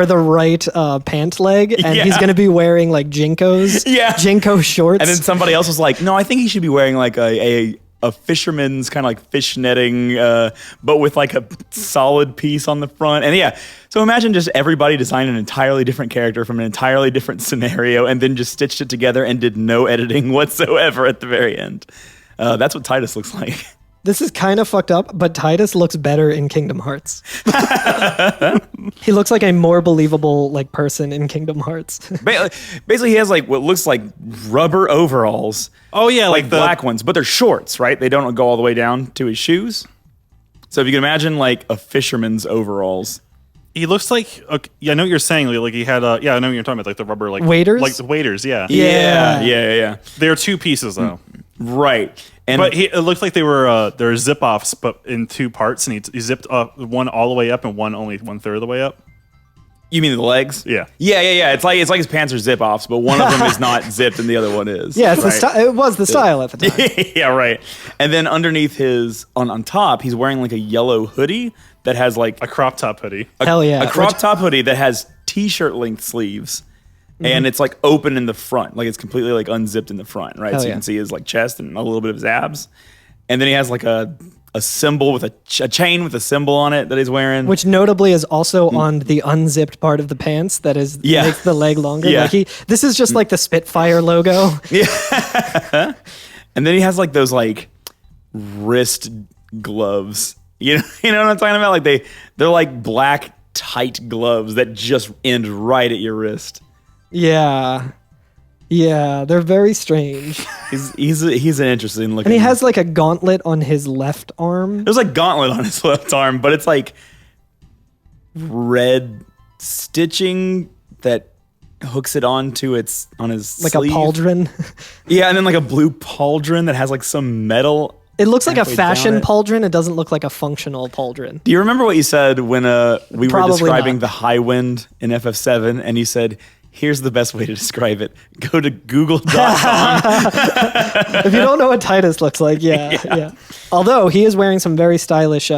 the right pant leg, and Yeah. he's gonna be wearing like Jinkos, Yeah. Jinko shorts. And then somebody else was like, no, I think he should be wearing like a fisherman's kind of like fish netting, but with like a solid piece on the front. And yeah, so imagine just everybody designed an entirely different character from an entirely different scenario and then just stitched it together and did no editing whatsoever at the very end. That's what Titus looks like. This is kind of fucked up, but Titus looks better in Kingdom Hearts. He looks like a more believable like person in Kingdom Hearts. Basically, he has like what looks like rubber overalls. Oh yeah, like like the black ones, but they're shorts, right? They don't go all the way down to his shoes. So if you can imagine like a fisherman's overalls. He looks like I know what you're saying. Like he had I know what you're talking about, like the rubber like Waders? like the waders. Yeah, Yeah. They're two pieces though. Right. And But it looked like they were zip offs, but in two parts, and he zipped up one all the way up and one only 1/3 of the way up. you mean the legs? Yeah. Yeah. It's like his pants are zip offs, but one of them is not zipped and the other one is. Yeah, it's right? it was the style at the time. Yeah, right. And then underneath his on top, he's wearing like a yellow hoodie that has like A crop top hoodie. Hell yeah. a crop top hoodie that has t-shirt length sleeves. And it's like open in the front, like it's completely like unzipped in the front, right? Hell so you yeah. can see his like chest and a little bit of his abs. And then he has like a symbol with a chain with a symbol on it that he's wearing. Which notably is also on the unzipped part of the pants that is Yeah. makes the leg longer. Yeah. Like this is just like the Spitfire logo. And then he has like those like wrist gloves. You know what I'm talking about? Like they're like black tight gloves that just end right at your wrist. Yeah. Yeah, they're very strange. He's an interesting looking. And he has like a gauntlet on his left arm. There's like gauntlet on his left arm, but it's like red stitching that hooks it onto on his Like sleeve. a pauldron. Yeah, and then like a blue pauldron that has like some metal. It looks like a halfway down fashion it. pauldron. It doesn't look like a functional pauldron. Do you remember what you said when we were Probably describing not. the high wind in FF7 and you said, here's the best way to describe it. Go to google.com. If you don't know what Titus looks like, yeah. Although he is wearing some very stylish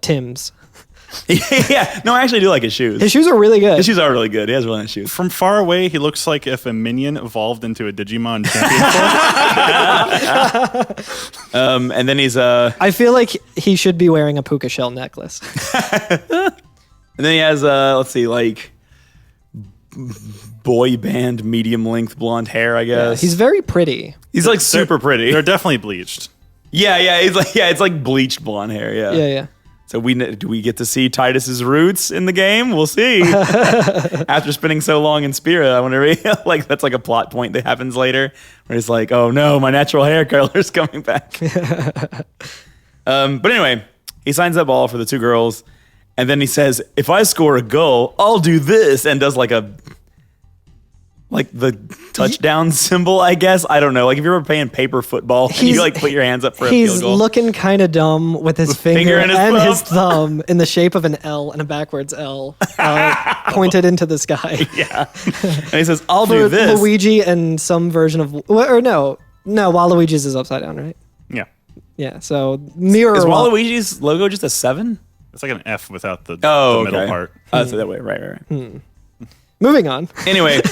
Tims. Yeah, no, I actually do like his shoes. His shoes are really good. His shoes are really good. He has really nice shoes. From far away, he looks like if a minion evolved into a Digimon champion. And then he's I feel like he should be wearing a puka shell necklace. and then he has let's see, like boy band medium length blonde hair, I guess. He's very pretty. He's like super pretty. They're definitely bleached. Yeah, he's like it's like bleached blonde hair, yeah. Yeah. So do we get to see Titus's roots in the game? We'll see. After spending so long in Spira, I wonder like that's like a plot point that happens later where he's like, oh no, my natural hair color's coming back. But anyway, he signs up all for the 2 girls, and then he says, if I score a goal, I'll do this, and does like the touchdown symbol, I guess. I don't know. Like if you're ever playing paper football, you like put your hands up for a field goal. He's looking kind of dumb with his finger and his thumb in the shape of an L and a backwards L pointed into the sky. Yeah. And he says, I'll do this. Luigi and some version of, or no, Waluigi's is upside down, right? Yeah. Yeah, so mirror. Is Waluigi's logo just a 7? It's like an F without the middle part. Oh, so that way. Right. Moving on. Anyway,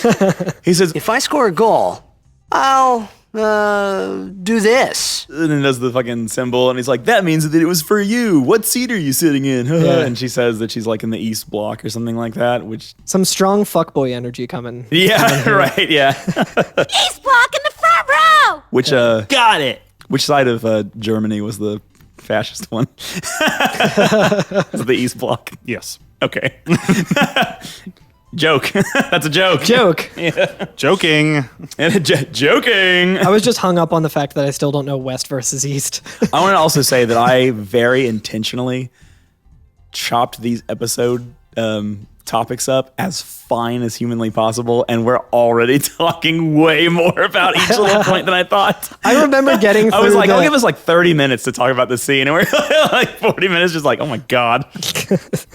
he says, If I score a goal, I'll do this. and then does the fucking symbol, and he's like, that means that it was for you. What seat are you sitting in? Yeah. And she says that she's like in the East Block or something like that, which... Some strong fuckboy energy coming. Yeah, right, yeah. East block in the front row. Which, got it. Which side of Germany was the fascist one? Was it the East Bloc? Yes. Okay. Joke. That's a joke. Joke. Joking. Joking. I was just hung up on the fact that I still don't know West versus East. I want to also say that I very intentionally chopped these episode topics up as fine as humanly possible, and we're already talking way more about each little point than I thought. I remember getting through I was like, I'll give us like 30 minutes to talk about the scene, and we're like 40 minutes just like, oh my God.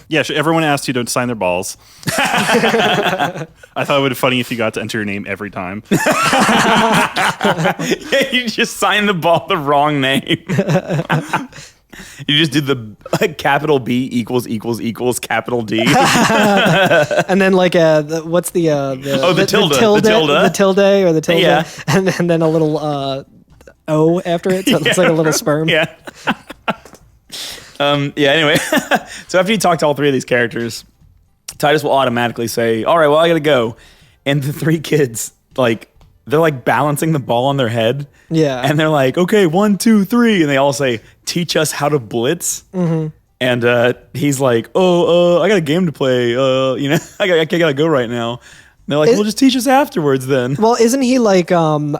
Yeah, everyone asked you to sign their balls. I thought it would be funny if you got to enter your name every time. Yeah, you just signed the ball the wrong name. You just did the capital B equals capital D. And then like what's the tilde. The tilde or the tilde. Yeah. And then a little O after it. So it's like a little sperm. Yeah. Anyway, so after you talk to all 3 of these characters, Titus will automatically say, all right, well, I gotta go. And the 3 kids, like, they're like balancing the ball on their head. Yeah. And they're like, okay, 1, 2, 3. And they all say, teach us how to blitz. Mm-hmm. And he's like, I got a game to play. I gotta go right now. And they're like, well, just teach us afterwards then. Well, isn't he like, yeah,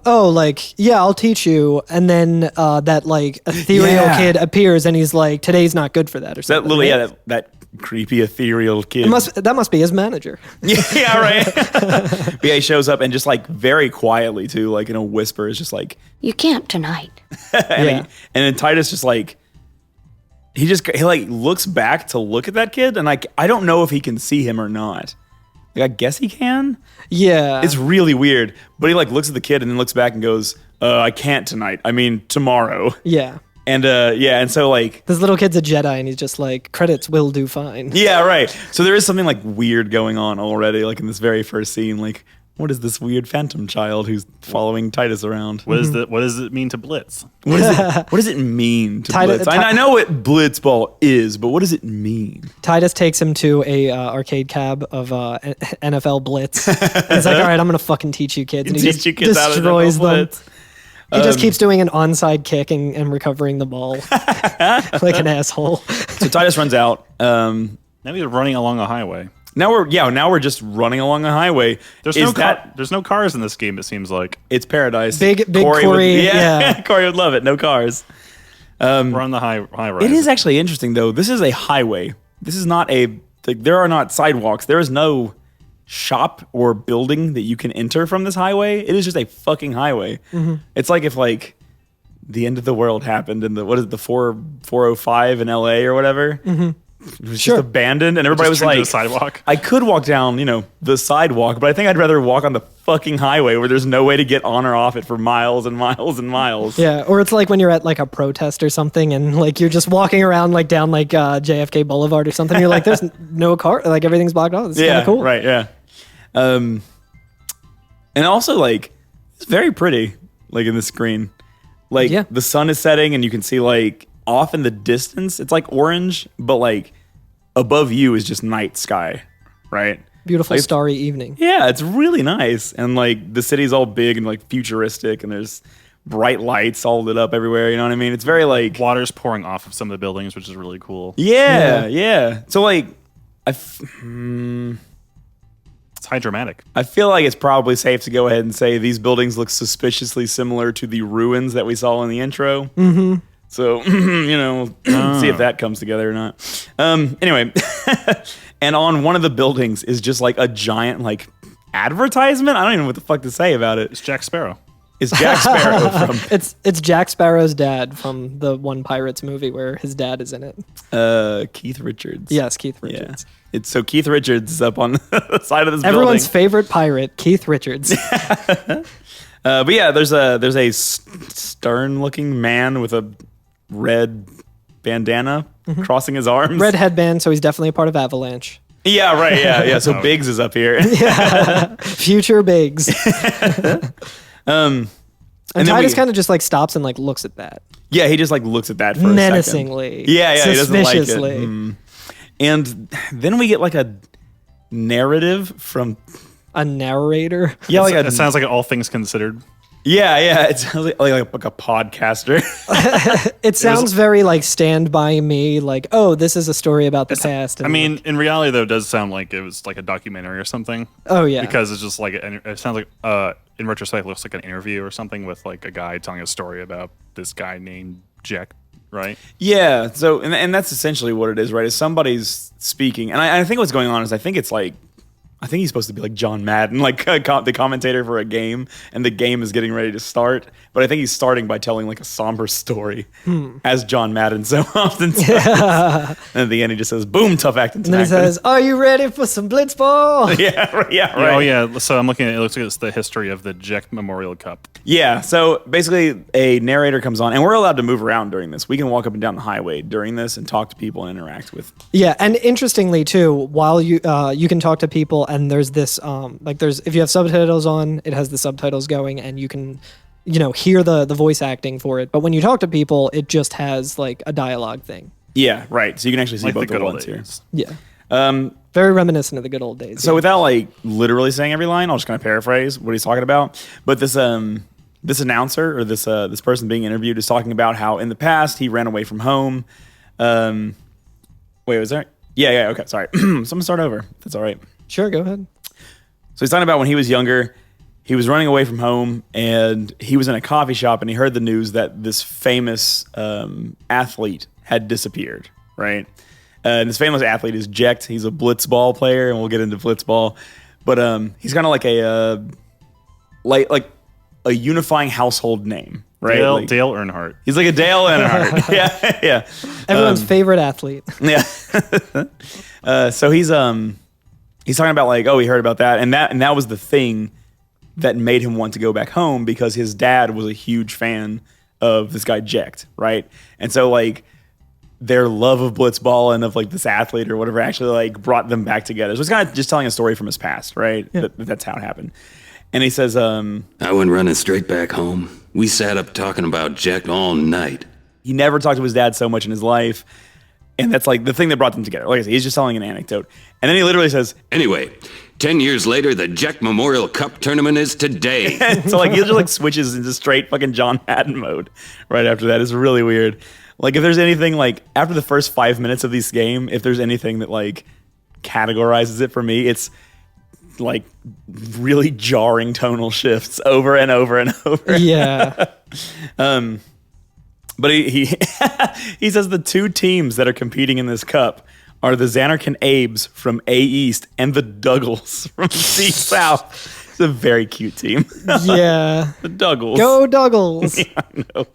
I'll teach you. And then that like ethereal kid appears and he's like, today's not good for that or something. That little, right? that creepy ethereal kid. That must be his manager. Yeah, right. But yeah, he shows up and just like very quietly too, like in a whisper, is just like, You can't tonight. and then Titus just like, he like looks back to look at that kid, and like I don't know if he can see him or not. Like, I guess he can. Yeah, it's really weird. But he like looks at the kid and then looks back and goes, I can't tonight. I mean tomorrow. Yeah. And and so like this little kid's a Jedi and he's just like, credits will do fine. Yeah, right. So there is something like weird going on already, like in this very first scene. Like, what is this weird phantom child who's following Titus around? What does it mean to blitz? What does it mean to blitz? I know what blitzball is, but what does it mean? Titus takes him to a arcade cab of NFL Blitz. He's like, all right, I'm gonna fucking teach you kids, and he just destroys them. He just keeps doing an onside kick and recovering the ball like an asshole. So Titus runs out. Now he's running along a highway. Now we're just running along a highway. There's no cars in this game. It seems like it's paradise. Big Corey. Yeah. Corey would love it. No cars. We're on the high rise. It is actually interesting though. This is a highway. This is not there are not sidewalks. There is no shop or building that you can enter from this highway. It is just a fucking highway. Mm-hmm. It's like if like the end of the world happened in the 405 in LA or whatever. Mm-hmm. It was just abandoned, and everybody was like, the sidewalk. I could walk down, the sidewalk, but I think I'd rather walk on the fucking highway where there's no way to get on or off it for miles and miles and miles. Yeah, or it's like when you're at like a protest or something, and like you're just walking around like down like JFK Boulevard or something. You're like, there's no car, like everything's blocked off. It's kind of cool, right? Yeah, and also like it's very pretty, like in the screen, like the sun is setting, and you can see like off in the distance, it's like orange, but like above you is just night sky, right? Beautiful like, starry evening. Yeah, it's really nice. And like the city's all big and like futuristic, and there's bright lights all lit up everywhere. You know what I mean? It's very like Water's pouring off of some of the buildings, which is really cool. yeah. So like, It's high dramatic. I feel like it's probably safe to go ahead and say these buildings look suspiciously similar to the ruins that we saw in the intro. Mm-hmm. So, see if that comes together or not. Anyway, and on one of the buildings is just like a giant like advertisement. I don't even know what the fuck to say about it. It's Jack Sparrow. It's Jack Sparrow from... It's Jack Sparrow's dad from the one Pirates movie where his dad is in it. Keith Richards. Yes, Keith Richards. Yeah. So Keith Richards is up on the side of this Everyone's building. favorite pirate, Keith Richards. But yeah, there's a stern-looking man with a red bandana crossing his arms. Red headband, so he's definitely a part of Avalanche. Yeah, right. Yeah. So Biggs is up here. Future Biggs. And Titus we- kind of just like stops and like looks at that Yeah, he just like looks at that for menacingly. a second. Yeah, he doesn't like it. Suspiciously. And then we get like a narrative from A narrator. It sounds like All Things Considered. Yeah, it sounds like a podcaster. It sounds very like Stand By Me, like, oh, this is a story about the past. I mean, in reality, though, it does sound like it was like a documentary or something. Oh, yeah. Because it's just like, it sounds like, in retrospect, it looks like an interview or something with like a guy telling a story about this guy named Jack, right? Yeah, so, and that's essentially what it is, right? Is somebody's speaking. And I think what's going on is I think he's supposed to be like John Madden, like the commentator for a game, and the game is getting ready to start. But I think he's starting by telling like a somber story, as John Madden so often does. And at the end, he just says, "Boom, tough acting tonight." And then he says, "Are you ready for some blitzball?" Yeah, right. Oh yeah. So I'm looking at it. Looks like it's the history of the Jack Memorial Cup. Yeah, so basically a narrator comes on, and we're allowed to move around during this. We can walk up and down the highway during this and talk to people and interact with. Yeah, and interestingly too, while you can talk to people, and there's this if you have subtitles on, it has the subtitles going, and you can hear the voice acting for it. But when you talk to people, it just has like a dialogue thing. Yeah, right. So you can actually see Like both the the good old ones here. days. Yeah. Very reminiscent of the good old days. So without like literally saying every line, I'll just kind of paraphrase what he's talking about. But this announcer or this person being interviewed is talking about how in the past he ran away from home. Wait, was there? Yeah. Okay, sorry. So I'm gonna start over. If that's all right. Sure, go ahead. So he's talking about when he was younger, he was running away from home, and he was in a coffee shop, and he heard the news that this famous athlete had disappeared, right? And this famous athlete is Jecht. He's a blitzball player, and we'll get into blitzball. But he's kind of like a unifying household name, right? Dale Earnhardt. He's like a Dale Earnhardt. Yeah. Everyone's favorite athlete. Yeah. So he's talking about like, oh, he heard about that, and that was the thing that made him want to go back home, because his dad was a huge fan of this guy Jecht, right? And so like their love of blitzball and of like this athlete or whatever actually like brought them back together. So it's kind of just telling a story from his past, right? Yeah. That's how it happened. And he says, I went running straight back home. We sat up talking about Jack all night. he never talked to his dad so much in his life. And that's like the thing that brought them together. Like I said, he's just telling an anecdote. And then he literally says, Anyway, 10 years later, the Jack Memorial Cup tournament is today. so like he just like switches into straight fucking John Madden mode right after that. It's really weird. Like if there's anything like after the first 5 minutes of this game, if there's anything that like categorizes it for me, it's like really jarring tonal shifts over and over and over. Yeah. But he he says the two teams that are competing in this cup are the Xanarkin Abes from A East and the Dougals from C South. It's a very cute team. Yeah. The Dougals. Go Dougals. Yeah, I know.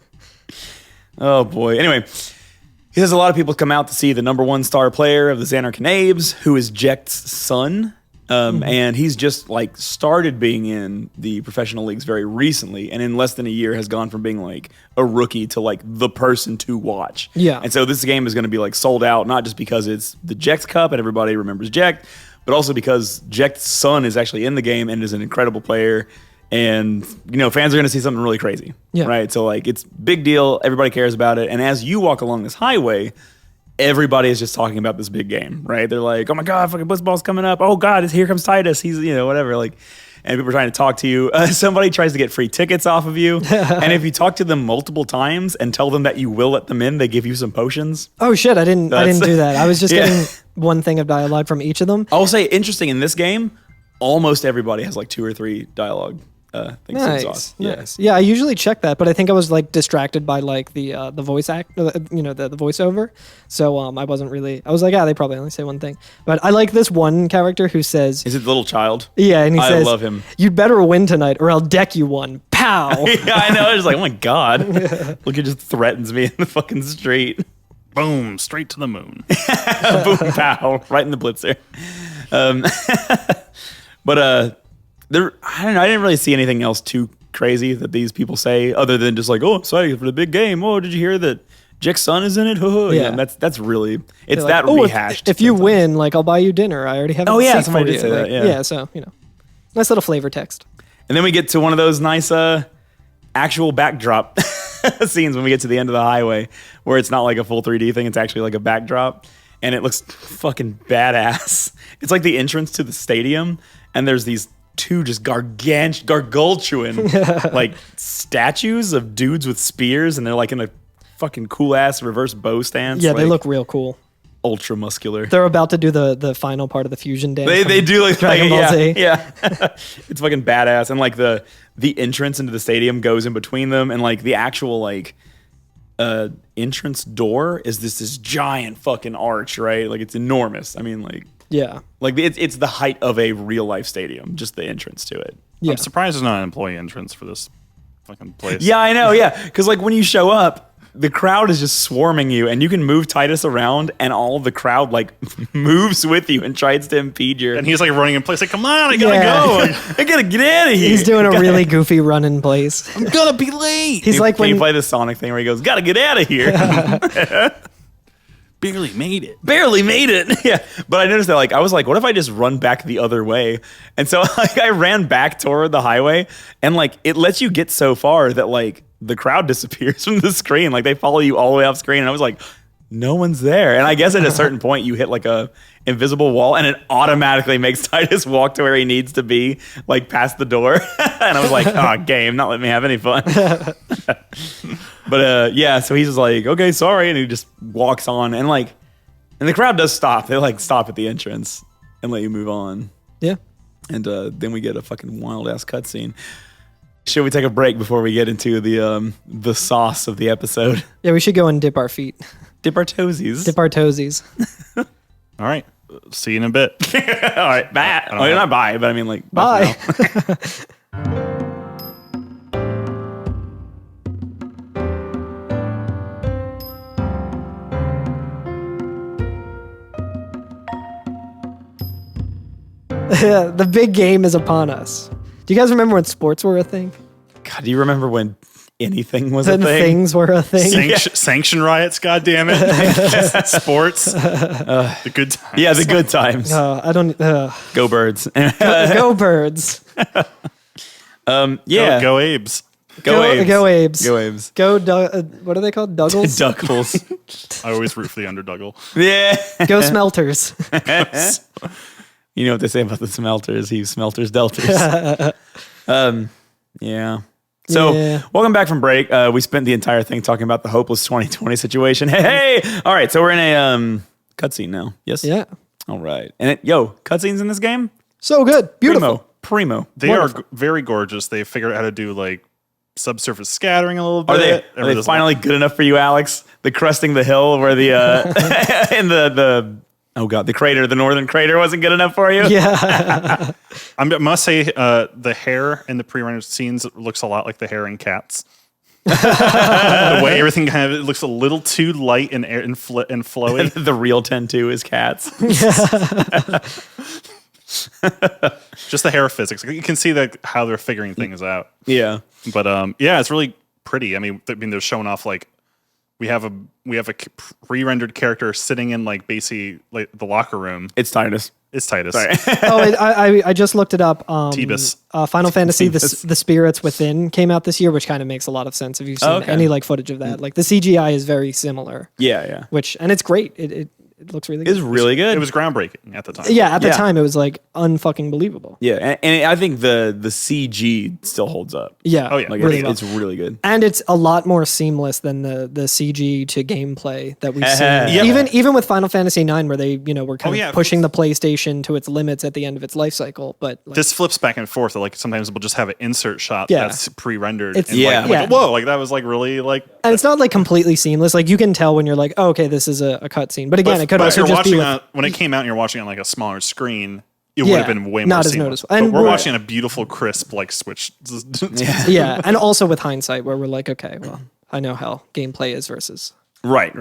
Oh boy. Anyway, he says a lot of people come out to see the number one star player of the Xanarkin Abes, who is Jecht's son. And he's just like started being in the professional leagues very recently, and in less than a year has gone from being like a rookie to like the person to watch. Yeah. And so this game is going to be like sold out, not just because it's the Jecht Cup and everybody remembers Jecht, but also because Jecht's son is actually in the game and is an incredible player. And, you know, fans are going to see something really crazy. Yeah. Right. So like it's big deal. Everybody cares about it. And as you walk along this highway, everybody is just talking about this big game, right? They're like, oh my God, fucking Blitzball's coming up. Oh God, here comes Titus. He's, you know, whatever. Like, and people are trying to talk to you. Somebody tries to get free tickets off of you. And if you talk to them multiple times and tell them that you will let them in, they give you some potions. Oh shit, I didn't do that. I was just Yeah. getting one thing of dialogue from each of them. I'll say, interesting, in this game, almost everybody has like 2 or 3 dialogue things. Nice. Yeah, I usually check that, but I think I was like distracted by like the voice act, the voiceover. So I wasn't really. I was like, they probably only say one thing. But I like this one character who says, Is it the little child? Yeah, and he says, I love him. "You'd better win tonight, or I'll deck you one." Pow. Yeah, I know. I was like, oh my God. Look, it just threatens me in the fucking street. Boom, straight to the moon. Boom, pow, right in the blitzer. But there, I don't know. I didn't really see anything else too crazy that these people say, other than just like, "Oh, I'm excited for the big game. Oh, did you hear that Jack's son is in it?" Yeah. That's really it's Like, that rehashed. If you sometimes. win, like I'll buy you dinner. I already have. Oh, a yeah, seat somebody for did you. say that, Like, yeah. So nice little flavor text. And then we get to one of those nice actual backdrop scenes when we get to the end of the highway, where it's not like a full 3D thing. It's actually like a backdrop, and it looks fucking badass. It's like the entrance to the stadium, and there's these 2 just gargantuan like statues of dudes with spears, and they're like in a fucking cool ass reverse bow stance. Yeah, they like, look real cool. ultra muscular. They're about to do the final part of the fusion dance. They do look Dragon like Ball Z. yeah. It's fucking badass, and like the entrance into the stadium goes in between them, and like the actual like entrance door is this giant fucking arch, right? Like it's enormous. I mean, like it's the height of a real life stadium, just the entrance to it. Yeah. I'm surprised there's not an employee entrance for this fucking place. Yeah, I know. Yeah, because like when you show up, the crowd is just swarming you, and you can move Titus around, and all of the crowd like moves with you and tries to impede your. And he's like running in place, like, come on, I gotta Yeah. go. I gotta get out of here. He's doing a really goofy run in place. I'm gonna be late. He's like Can you when play the Sonic thing where he goes, "Gotta get out of here." Barely made it. Barely made it. Yeah. But I noticed that like I was like, what if I just run back the other way? And so like I ran back toward the highway, and like it lets you get so far that like the crowd disappears from the screen. Like they follow you all the way off screen. And I was like, no one's there. And I guess at a certain point you hit like a invisible wall, and it automatically makes Titus walk to where he needs to be, like past the door. And I was like, oh, game, not letting me have any fun. But yeah, so he's just like, okay, sorry. And he just walks on, and the crowd does stop. They like stop at the entrance and let you move on. yeah. And then we get a fucking wild ass cutscene. Should we take a break before we get into the sauce of the episode? Yeah, we should go and dip our feet. Dip our toesies. Dip our toesies. All right. See you in a bit. All right, bye. don't Oh, know. not bye, but I mean like Bye. for now. The big game is upon us. Do you guys remember when sports were a thing? God, do you remember when anything was a When thing? things were a thing? Sanction riots, goddammit. Sports. The good times. Yeah, the good times. I don't. Go Birds. Go Birds. Yeah. Go Abes. Go Abes. Go Abes. Go Abes. Go. What are they called? Douglas. Duckles. I always root for the underduggle. Yeah. Go Smelters. You know what they say about the smelters? He smelters delters. Yeah. So, Yeah. welcome back from break. We spent the entire thing talking about the hopeless 2020 situation. Hey! All right, so we're in a cutscene now. Yes? Yeah. All right. And cutscenes in this game? So good. Beautiful. Primo. They Wonderful. are very gorgeous. They figured out how to do like subsurface scattering a little bit. Are they finally good enough for you, Alex? The cresting the hill where the in oh god, the northern crater wasn't good enough for you? Yeah. I must say, the hair in the pre-rendered scenes looks a lot like the hair in Cats. The way everything kind of it looks a little too light and flowy. The real 10-2 is cats. Just the hair physics. You can see that how they're figuring things out. Yeah. But yeah, it's really pretty. I mean, they're showing off like we have a pre-rendered character sitting in like basically like the locker room. It's Titus. It's Titus. Sorry. I just looked it up. Tebus. Final Fantasy, Tebus. the Spirits Within came out this year, which kind of makes a lot of sense if you've seen Okay. any like footage of that. Like the CGI is very similar. Yeah. And it's great. it looks really It's good. really good. It was groundbreaking at the time. Yeah, at the Yeah. time it was like unfucking believable. Yeah, and I think the CG still holds up. Yeah. Oh, yeah. Like really it's, well. it's really good. And it's a lot more seamless than the CG to gameplay that we've seen. Yeah. Even with Final Fantasy IX, where they were kind of yeah. pushing the PlayStation to its limits at the end of its life cycle. But like, This flips back and forth. Like sometimes we'll just have an insert shot Yeah. that's pre-rendered. It's- and Yeah. like, Yeah. whoa, like that was like really like. and it's not like completely seamless. Like you can tell when you're like, oh, okay, this is a cutscene. But again, it could But if also you're just be watching with, when it came out and you're watching on like a smaller screen, it would Yeah, have been way more not as seamless. noticeable. But And we're we're- watching a beautiful, crisp like Switch. yeah, and also with hindsight, where we're like, okay, well, I know how gameplay is versus. Right.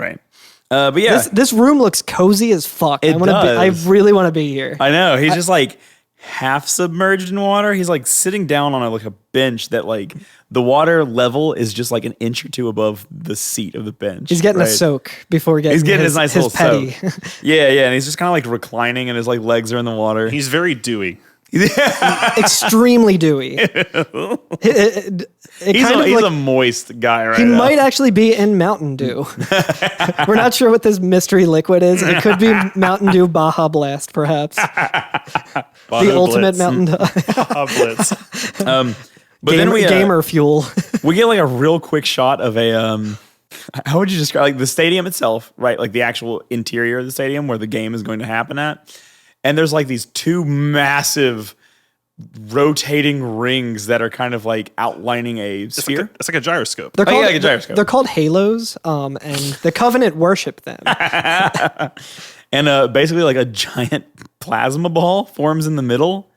But yeah, This room looks cozy as fuck. It I does. really want to be here. I know. He's just like half submerged in water. He's like sitting down on a bench that like the water level is just like an inch or two above the seat of the bench. He's getting a right? soak before getting He's getting his nice little petty. soak. Yeah, and he's just kind of like reclining, and his like legs are in the water. He's very dewy. Extremely dewy. It He's kind of he's like, a moist guy, right? he now. might actually be in Mountain Dew. We're not sure what this mystery liquid is. It could be Mountain Dew Baja Blast, perhaps. The ultimate Blitz. Mountain Dew. Blitz. But then we gamer fuel. we get like a real quick shot of a how would you describe like the stadium itself, right? Like the actual interior of the stadium where the game is going to happen at. And there's like these two massive rotating rings that are kind of like outlining a sphere. It's like a gyroscope. They're yeah, like a gyroscope. They're called halos, and the Covenant worship them. And basically like a giant plasma ball forms in the middle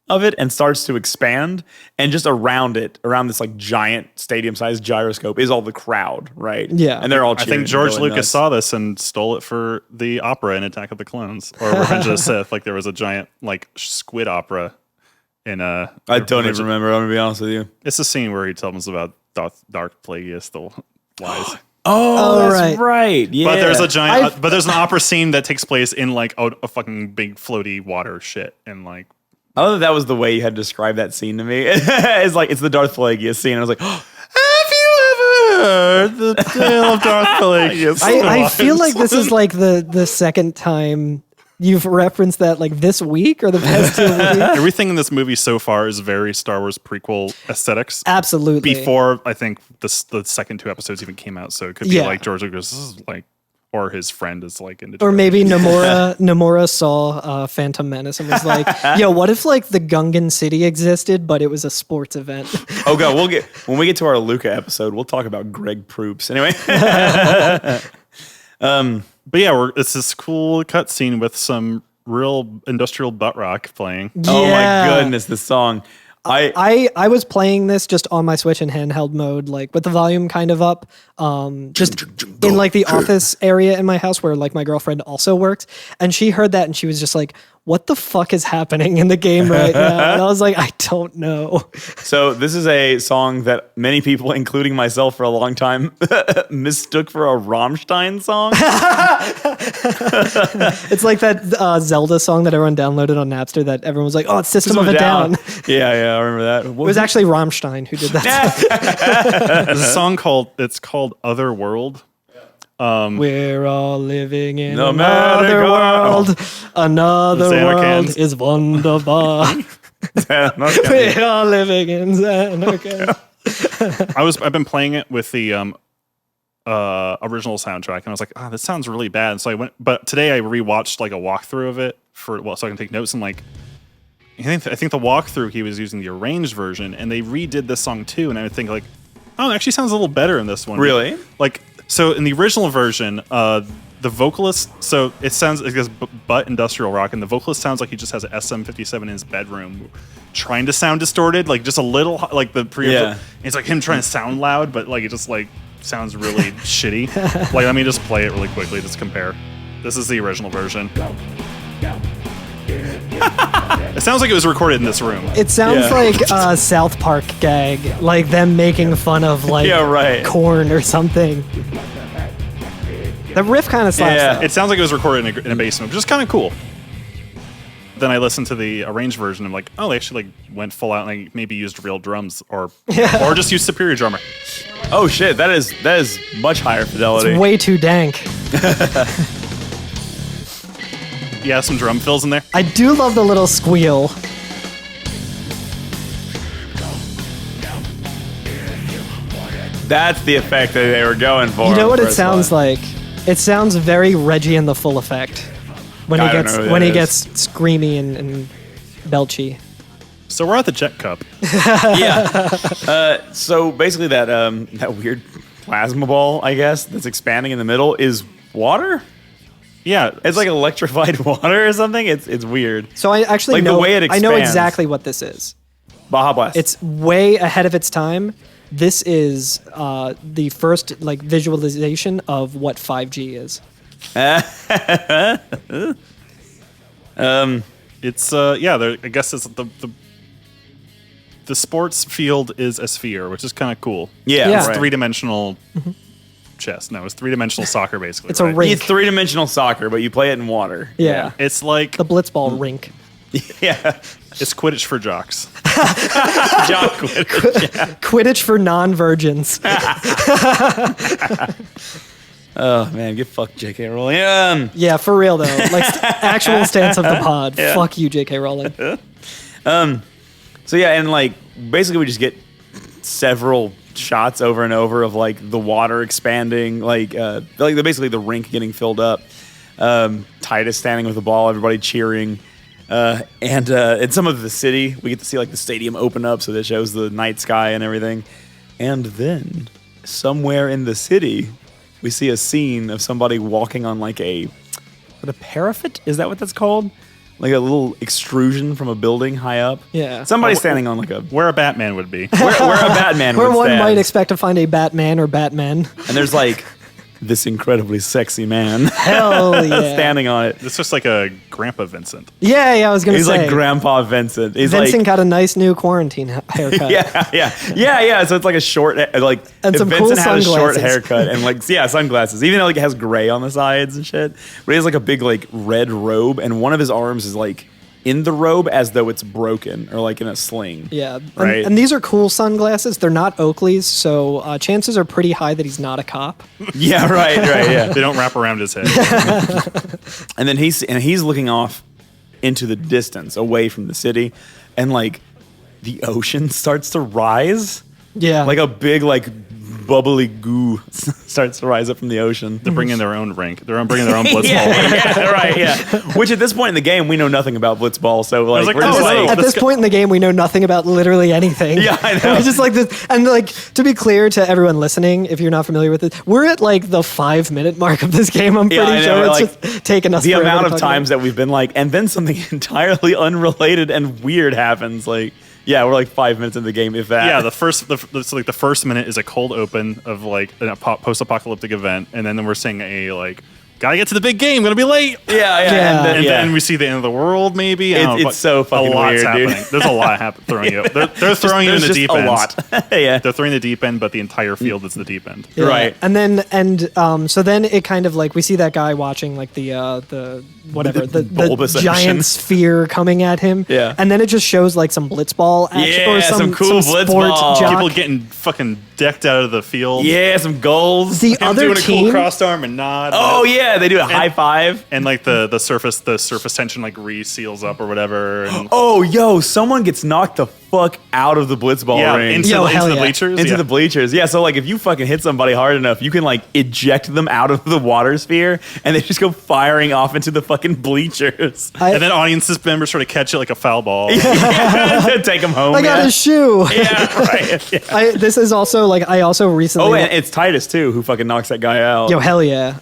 of it and starts to expand, and just around this like giant stadium-sized gyroscope is all the crowd, right? Yeah. And they're all I cheering. think George going Lucas nuts. saw this and stole it for the opera in Attack of the Clones or Revenge of the Sith. Like there was a giant like squid opera in a. I don't even remember, I'm gonna be honest with you. It's the scene where he tells us about Darth Plagueis, the wise. Oh, right. right. Yeah. But there's a giant. But there's an opera scene that takes place in like a fucking big floaty water shit and like. I thought that was the way you had described that scene to me. It's like it's the Darth Plagueis scene. I was like, have you ever heard the tale of Darth Plagueis? I feel like this is like the second time you've referenced that like this week or the past 2 weeks. Everything in this movie so far is very Star Wars prequel aesthetics. Absolutely. Before I think the second 2 episodes even came out, so it could be Yeah. like George Lucas is like, or his friend is like into. Or George. maybe Nomura saw Phantom Menace and was like, yo, what if like the Gungan City existed, but it was a sports event? Oh god, when we get to our Luca episode, we'll talk about Greg Proops. Anyway. But yeah, it's this cool cutscene with some real industrial butt rock playing. Oh my Yeah. goodness, this song. I was playing this just on my Switch in handheld mode, like with the volume kind of up, just in like the office area in my house where like my girlfriend also works, and she heard that and she was just like, "What the fuck is happening in the game right now?" And I was like, "I don't know." So this is a song that many people, including myself for a long time, mistook for a Rammstein song. It's like that Zelda song that everyone downloaded on Napster that everyone was like, "Oh, it's System of a Down." Yeah, I remember that. It was actually Rammstein who did that. There's a song called Other World. We're all living in No another matter world. Another Xanarkans. world is wonderful. We're all living in Xanarkans. I've been playing it with the original soundtrack, and I was like, this sounds really bad. And so I went, but today I rewatched like a walkthrough of it so I can take notes. And like, I think the walkthrough he was using the arranged version, and they redid this song too. And I would think like, it actually sounds a little better in this one. Really? Like, so in the original version, the vocalist, so it sounds like this butt industrial rock, and the vocalist sounds like he just has an SM57 in his bedroom, trying to sound distorted, like just a little, like the pre. Yeah. It's like him trying to sound loud, but like it just like sounds really shitty. Like, let me just play it really quickly, just compare. This is the original version. It sounds like it was recorded in this room. It sounds Yeah. like a South Park gag, like them making fun of like Yeah, right. corn or something. The riff kind of slaps. Yeah. though. It sounds like it was recorded in a basement, which is kind of cool. Then I listened to the arranged version. I'm like, oh, they actually like went full out and like maybe used real drums or just used Superior Drummer. Oh shit, that is much higher fidelity. It's way too dank. Yeah, some drum fills in there. I do love the little squeal. That's the effect that they were going for. You know what on the it first sounds one. like? It sounds very Reggie in the Full Effect when I he don't gets know who when that he is. gets screamy and belchy. So we're at the Jet Cup. Yeah. So basically, that weird plasma ball, I guess, that's expanding in the middle is water. Yeah, It's like electrified water or something. It's weird. So I actually Like the know way it I know expands. exactly what this is. Baja Blast. It's way ahead of its time. This is the first like visualization of what 5G is. it's I guess it's the sports field is a sphere, which is kind of cool. yeah. Yeah. It's Right. 3-dimensional chess. No, it's 3-dimensional soccer basically. It's a right? rink. It's 3-dimensional soccer, but you play it in water. Yeah. It's like The blitzball rink. Yeah. it's Quidditch for jocks. Jock Quidditch. Quidditch for non-virgins. Oh man, get fucked, J.K. Rowling. Yeah, for real though. Like actual stance of the pod. Fuck you, J.K. Rowling. So yeah, and like basically we just get several shots over and over of like the water expanding, like basically the rink getting filled up. Titus standing with the ball, everybody cheering. And in some of the city, we get to see like the stadium open up, so that shows the night sky and everything. And then somewhere in the city, we see a scene of somebody walking on like a parapet. Is that what that's called? Like a little extrusion from a building high up. Yeah. Somebody's standing on like a Where a Batman would be. where a Batman Where would one stand. might expect to find a Batman or Batmen. And there's like this incredibly sexy man Hell yeah. standing on it. It's just like a Grandpa Vincent. Yeah, I was gonna He's say. like Grandpa Vincent. He's Vincent like, got a nice new quarantine haircut. yeah. So it's like a short, like And some Vincent cool had a short sunglasses. haircut and like sunglasses. Even though like it has gray on the sides and shit, but he has like a big like red robe, and one of his arms is like in the robe as though it's broken or like in a sling. Yeah. Right. And these are cool sunglasses. They're not Oakley's, so chances are pretty high that he's not a cop. Yeah, right, yeah. They don't wrap around his head. And then he's looking off into the distance, away from the city, and like the ocean starts to rise. Yeah. Like a big like bubbly goo starts to rise up from the ocean. They're bringing their own rink. They're bringing their own blitzball. yeah, right, yeah. Which at this point in the game, we know nothing about blitzball, so like, like, we're oh, just wow. like, At this point in the game, we know nothing about literally anything. Yeah, I know. We're just like this, and like to be clear to everyone listening, if you're not familiar with it, we're at like the 5-minute mark of this game. I'm Yeah, pretty I sure know, it's like, just taken us the forever amount to of talk times about. that we've been like, and then something entirely unrelated and weird happens. Like, yeah, we're like 5 minutes into the game, if that. Yeah, the first minute is a cold open of like a post-apocalyptic event, and then we're seeing a like, gotta get to the big game, gonna be late. yeah. Yeah. And And then we see the end of the world, maybe. I don't know, It's but so fucking a lot's weird, dude. happening. There's a lot throwing you. They're throwing you in the deep end. a lot. Yeah. They're throwing the deep end, but the entire field is the deep end. Yeah. Right. And so then it kind of like we see that guy watching like the bulbous giant ocean. sphere coming at him. Yeah. And then it just shows like some blitzball action Yeah, or some cool sport blitzball. jock. People getting fucking decked out of the field. Yeah, some goals. The Him other doing a team. cool crossed arm and nod. Oh yeah, they do a high five. And like the surface tension like reseals up or whatever. And Oh, yo, someone gets knocked the fuck out of the blitzball yeah, ring. into, Yo, into hell the yeah. bleachers. Into yeah. the bleachers. Yeah, so like if you fucking hit somebody hard enough, you can like eject them out of the water sphere and they just go firing off into the fucking bleachers. And then audience members sort of catch it like a foul ball. Take them home. I got yeah. his shoe. Yeah, right. Yeah. This is also like I also recently. Oh, and it's Titus too who fucking knocks that guy out. Yo, hell yeah.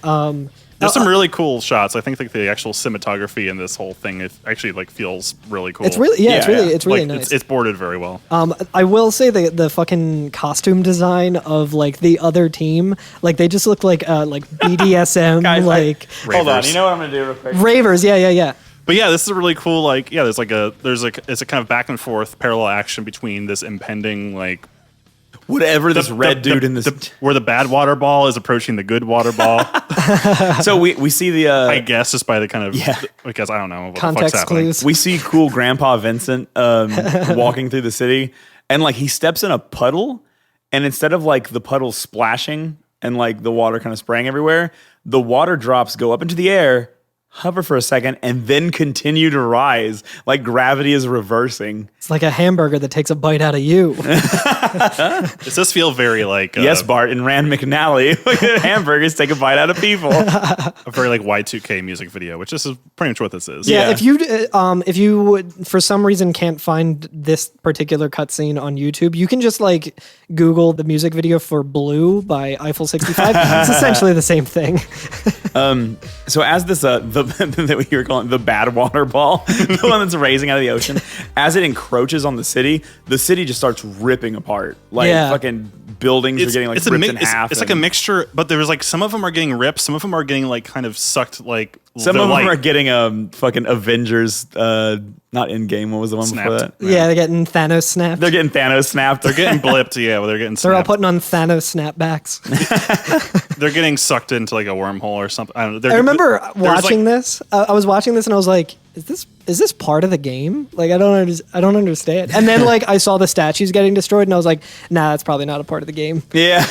There's some really cool shots. I think like the actual cinematography in this whole thing, it actually like feels really cool. It's really Yeah, yeah. it's really like, nice. It's boarded very well. I will say the fucking costume design of like the other team, like they just look like BDSM Guys, like Hold on, Ravers. you know what I'm gonna do real quick? ravers. Yeah. But yeah, this is a really cool like it's a kind of back and forth parallel action between this impending like Whatever this red dude in this. where the bad water ball is approaching the good water ball. So we see the. I guess just by the kind of Yeah. because I don't know what the Context fuck's happening. clues. We see cool Grandpa Vincent walking through the city, and like he steps in a puddle, and instead of like the puddle splashing and like the water kind of spraying everywhere, the water drops go up into the air, hover for a second, and then continue to rise, like gravity is reversing. It's like a hamburger that takes a bite out of you. Does this feel very like Yes, Bart, in Rand McNally, hamburgers take a bite out of people. a very like Y2K music video, which this is pretty much what this is. Yeah, if you would, for some reason can't find this particular cutscene on YouTube, you can just like Google the music video for Blue by Eiffel 65. It's essentially the same thing. So as this, that you were calling the bad water ball, the one that's raising out of the ocean, as it encroaches on the city just starts ripping apart. Like fucking buildings are getting like ripped in half. It's like a mixture, but there's like some of them are getting ripped, some of them are getting like kind of sucked. Like some of them are getting fucking Avengers. Not in game. What was the one before that? Yeah, they're getting Thanos snapped. They're getting Thanos snapped. They're getting blipped. Yeah, well, they're getting. They're all putting on Thanos snapbacks. They're getting sucked into like a wormhole or something. I don't know. I remember watching this. I was watching this and I was like, "Is this part of the game? Like, I don't understand." And then like I saw the statues getting destroyed and I was like, "Nah, that's probably not a part of the game." Yeah.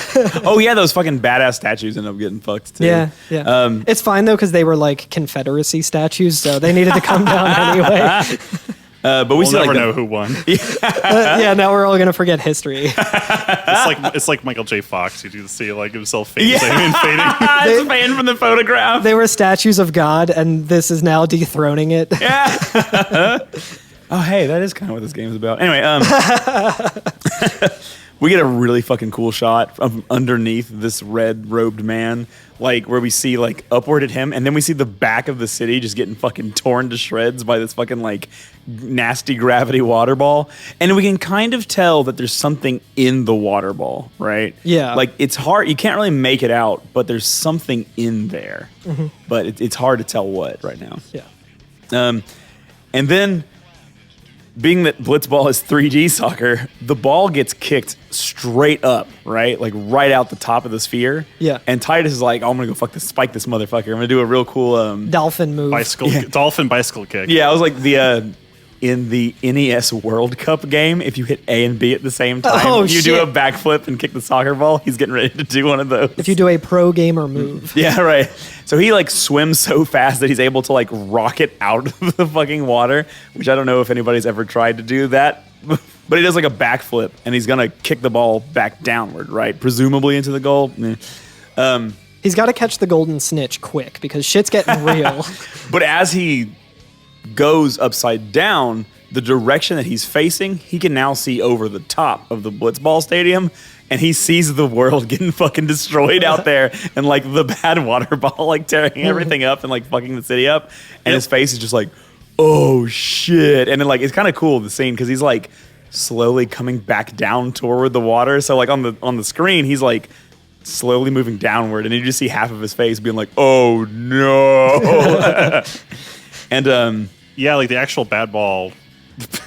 Oh yeah, those fucking badass statues end up getting fucked too. Yeah. It's fine though because they were like Confederacy statues, so they needed to come down anyway. But we'll see never like know who won. Now we're all gonna forget history. It's like Michael J. Fox. You do see like himself fading and fading. It's fading from the photograph. They were statues of God, and this is now dethroning it. Yeah. Oh, hey, that is kind of what this game is about. Anyway, we get a really fucking cool shot from underneath this red-robed man, like where we see like upward at him, and then we see the back of the city just getting fucking torn to shreds by this fucking like nasty gravity water ball, and we can kind of tell that there's something in the water ball, right? Yeah. Like it's hard, you can't really make it out, but there's something in there, but it's hard to tell what right now. Yeah. And then, being that blitzball is 3D soccer, the ball gets kicked straight up, right? Like right out the top of the sphere. Yeah. And Titus is like, oh, I'm gonna go spike this motherfucker. I'm gonna do a real cool dolphin move. Dolphin bicycle kick. Yeah, I was like in the NES World Cup game, if you hit A and B at the same time, you do a backflip and kick the soccer ball. He's getting ready to do one of those. If you do a pro gamer move. Yeah, right. So he like swims so fast that he's able to like rocket out of the fucking water, which I don't know if anybody's ever tried to do that. But he does like a backflip and he's gonna kick the ball back downward, right? Presumably into the goal. He's got to catch the golden snitch quick because shit's getting real. But as he goes upside down, the direction that he's facing, he can now see over the top of the blitzball stadium, and he sees the world getting fucking destroyed out there, and like the bad water ball like tearing everything up and like fucking the city up, and his face is just like, oh shit. And then like it's kind of cool the scene because he's like slowly coming back down toward the water. So like on the screen, he's like slowly moving downward, and you just see half of his face being like, oh no. And yeah, like the actual bad ball.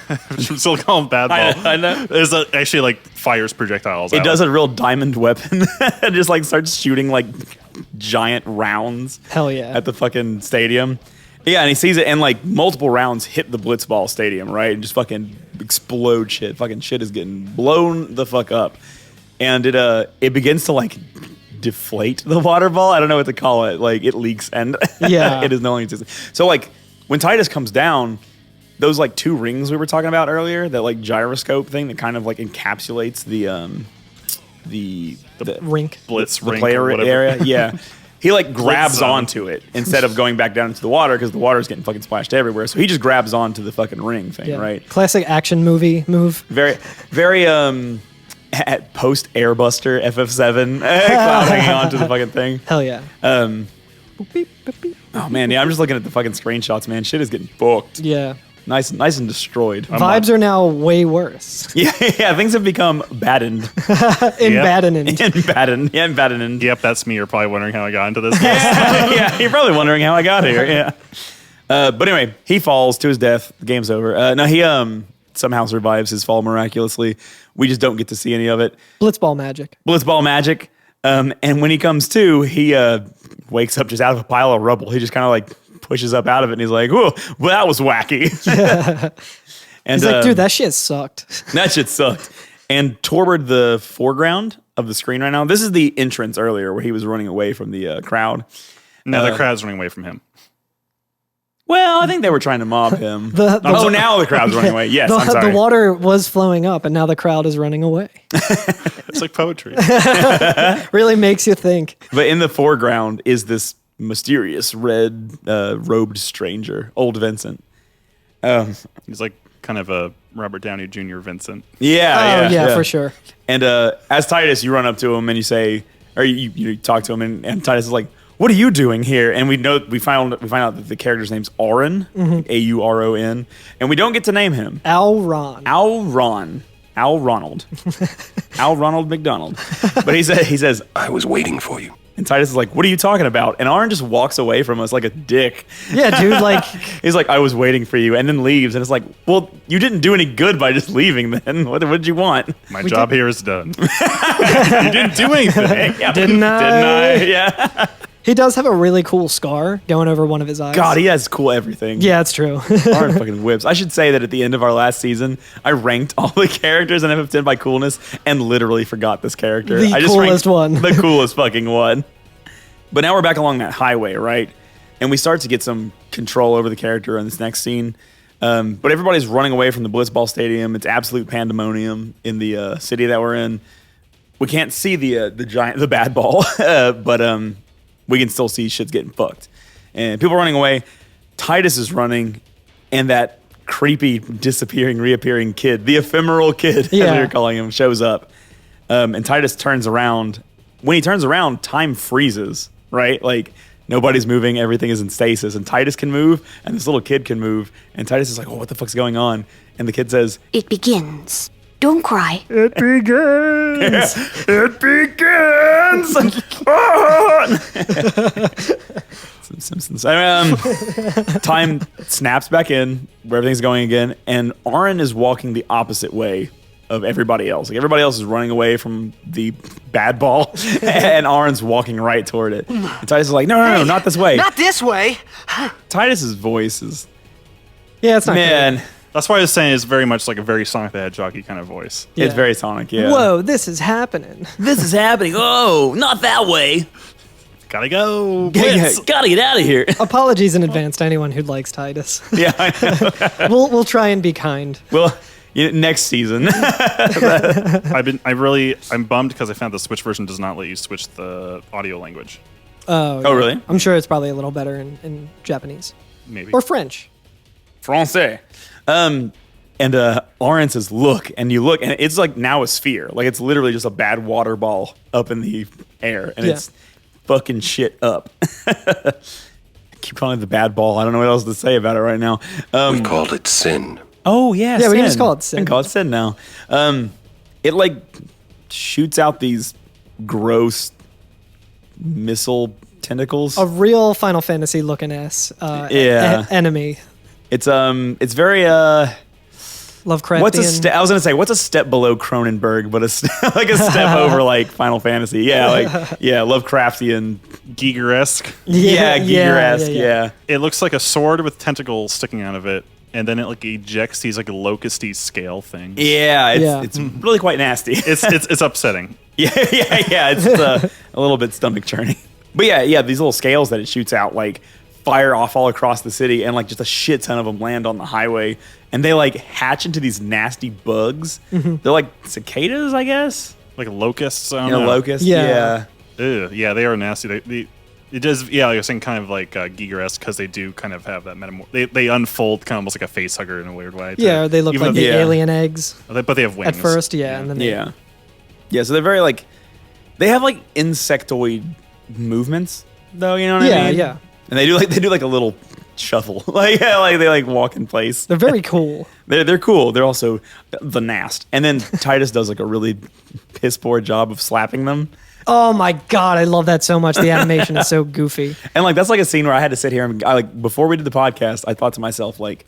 I'm still calling him bad ball. I know. Is actually like fires projectiles. It does a real diamond weapon and just like starts shooting like giant rounds. Hell yeah. At the fucking stadium. Yeah, and he sees it, and like multiple rounds hit the blitzball stadium, right? And just fucking explode shit. Fucking shit is getting blown the fuck up. And it begins to like deflate the water ball. I don't know what to call it. Like it leaks and it is no longer existing. So like when Titus comes down, those like two rings we were talking about earlier, that like gyroscope thing that kind of like encapsulates the rink, blitz the rink player area. Yeah. He like grabs zone. onto it instead of going back down into the water because the water's getting fucking splashed everywhere. So he just grabs onto the fucking ring thing, right? Classic action movie move. Very at post Airbuster FF7 cloud hanging onto the fucking thing. Hell yeah. Oh man, yeah, I'm just looking at the fucking screenshots, man. Shit is getting booked. Yeah. Nice and destroyed. Vibes are now way worse. Yeah, things have become baddened. Baddened. Yep, that's me. You're probably wondering how I got into this. Yeah, you're probably wondering how I got here. Yeah. But anyway, he falls to his death. The game's over. No, he somehow survives his fall miraculously. We just don't get to see any of it. Blitzball magic. And when he comes to, he wakes up just out of a pile of rubble. He just kind of like pushes up out of it, and he's like, "Whoa, well, that was wacky." And he's like, "Dude, that shit sucked." That shit sucked. And toward the foreground of the screen right now, this is the entrance earlier where he was running away from the crowd. No, the crowd's running away from him. The crowd's running away from him. Okay. He's running away from the crowd. Okay. Yeah. Well, I think they were trying to mob him. The- Now the crowd's running away. Yes, I'm sorry. The water was flowing up, and now the crowd is running away. It's like poetry. Really makes you think. But in the foreground is this mysterious red robed stranger, old Vincent. He's like kind of a Robert Downey Jr. Vincent. Yeah, for sure. And as Titus, you run up to him and you say, or you talk to him, and Titus is like, "What are you doing here?" And we find out that the character's name's Auron, Auron, and we don't get to name him. Al Ron. Al Ronald McDonald. But he says, I was waiting for you. and Titus is like, "What are you talking about?" And Auron just walks away from us like a dick. Yeah, dude, like... He's like, "I was waiting for you," and then leaves. And it's like, well, you didn't do any good by just leaving then. What did you want? My job here is done. You didn't do anything. Yeah, Didn't I? Yeah. He does have a really cool scar going over one of his eyes. God, he has cool everything. Yeah, it's true. Auron fucking whips. I should say that at the end of our last season, I ranked all the characters in FF10 by coolness and literally forgot this character. The I just coolest ranked one. The coolest fucking one. But now we're back along that highway, right? And we start to get some control over the character in this next scene. But everybody's running away from the Blitzball Stadium. It's absolute pandemonium in the city that we're in. We can't see the bad ball, but we can still see shit's getting fucked. And people are running away. Titus is running, and that creepy, disappearing, reappearing kid, the ephemeral kid, as we were calling him, shows up. And Titus turns around. When he turns around, time freezes, right? Like, nobody's moving, everything is in stasis, and Titus can move, and this little kid can move. And Titus is like, "Oh, what the fuck's going on?" And the kid says, It begins. Don't cry. "It begins! It begins!" Some Simpsons. Time snaps back in where everything's going again, and Auron is walking the opposite way of everybody else. Like, everybody else is running away from the bad ball, and Auron's walking right toward it. And Titus is like, no, not this way. Not this way. Titus's voice is, Yeah, it's not man, That's why I was saying it's very much like a very Sonic the Hedgehog-y kind of voice. Yeah. it's very Sonic, yeah. great. Whoa, this is happening. This is happening. Oh, not that way. Gotta go. Yeah, Blitz. gotta get out of here. Apologies in advance to anyone who likes Titus. Yeah, I know. We'll try and be kind. Well, next season. I'm bummed because I found the Switch version does not let you switch the audio language. Oh, Oh, really? I'm sure it's probably a little better in Japanese Maybe. or French. Francais. And Auron says, "Look," and you look, and it's like now a sphere. Like, it's literally just a bad water ball up in the air, and it's fucking shit up. I keep calling it the bad ball. I don't know what else to say about it right now. We called it sin. Oh yeah, Yeah, we can Sin. just call it Sin. We can call it Sin now. It like shoots out these gross missile tentacles. A real Final Fantasy looking ass enemy. It's very Lovecraftian. I was gonna say, what's a step below Cronenberg, but like a step over like Final Fantasy. Yeah, like Lovecraftian. Giger-esque. Giger-esque. Yeah. It looks like a sword with tentacles sticking out of it, and then it like ejects these like locusty scale things. Yeah, it's really quite nasty. It's upsetting. Yeah. It's a little bit stomach churning. But yeah, these little scales that it shoots out like fire off all across the city, and like just a shit ton of them land on the highway, and they like hatch into these nasty bugs. They're like cicadas, I guess. Like locusts. I don't know. Locusts. Yeah. Ew, yeah, they are nasty. It does, yeah, like I was saying, kind of like Giger-esque, because they do kind of have that they unfold kind of almost like a face hugger in a weird way. Yeah, they look even like though the alien eggs but they have wings. at first, and then Yeah. So they're very like, they have like insectoid movements, though. You know what I mean? Yeah. And they do like a little shuffle, like they like walk in place. They're very cool. They're cool. They're also the nast. And then Titus does like a really piss poor job of slapping them. Oh my god, I love that so much. The animation is so goofy. And like that's like a scene where I had to sit here and before we did the podcast, I thought to myself like,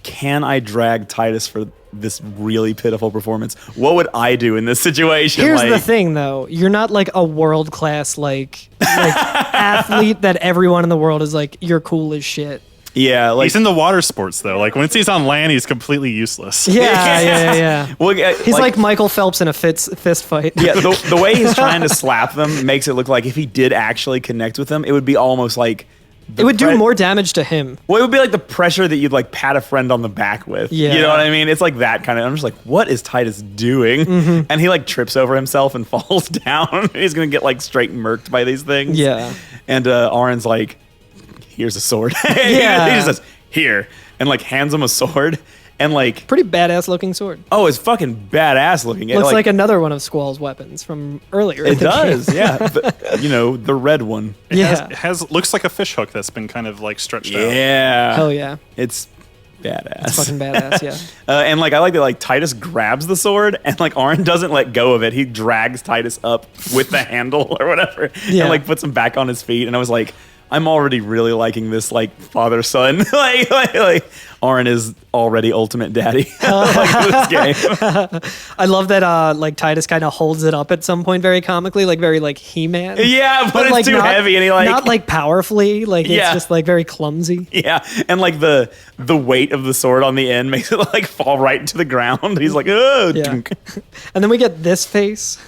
can I drag Titus for this really pitiful performance? What would I do in this situation? Here's the thing, though. You're not like a world class like athlete that everyone in the world is like, you're cool as shit. Yeah, like He's in the water sports though. Like when he's on land, he's completely useless. Yeah. well, He's like Michael Phelps in a fist fight. yeah, the way he's trying to slap them makes it look like if he did actually connect with them, it would be almost like It would do more damage to him. Well, it would be like the pressure that you'd like pat a friend on the back with. Yeah. You know what I mean? It's like that kind of. I'm just like, what is Titus doing? And he like trips over himself and falls down. He's gonna get like straight murked by these things. Yeah. And Aaron's like, here's a sword. Yeah. He just says, here, and like hands him a sword. And like, Pretty badass looking sword. oh, it's fucking badass looking. Looks like another one of Squall's weapons from earlier. in it the does, game. yeah. The red one. Yeah. It has looks like a fish hook that's been kind of like stretched out. Yeah. Hell yeah. It's badass. It's fucking badass, yeah. And like I like that like Titus grabs the sword and like Aaron doesn't let go of it. He drags Titus up with the handle or whatever Yeah. and like puts him back on his feet. And I was like, I'm already really liking this like father son. like Aaron is already ultimate daddy. Like this game. I love that like Titus kind of holds it up at some point very comically, like very like He-Man. Yeah, but it's like too heavy and he like not like powerfully, like it's Yeah. just like very clumsy. yeah, and like the weight of the sword on the end makes it like fall right into the ground. He's like, oh, Yeah. dunk. And then we get this face.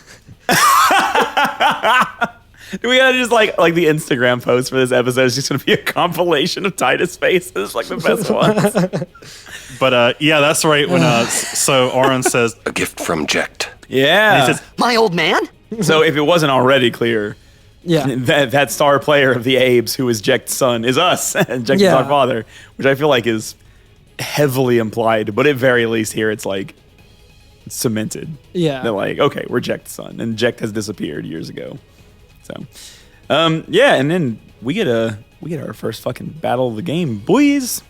We gotta just like the Instagram post for this episode is just gonna be a compilation of Titus faces, like the best ones. But yeah, that's right. When so Aaron says, A gift from Jekt. Yeah. he says, My old man? So if it wasn't already clear, Yeah. that star player of the Abes, who is Jekt's son, is us, and Jekt is Yeah. our father, which I feel like is heavily implied, but at very least here it's like cemented. Yeah. They're like, okay, we're Jekt's son, and Jekt has disappeared years ago. So, yeah, and then we get our first fucking battle of the game, boys.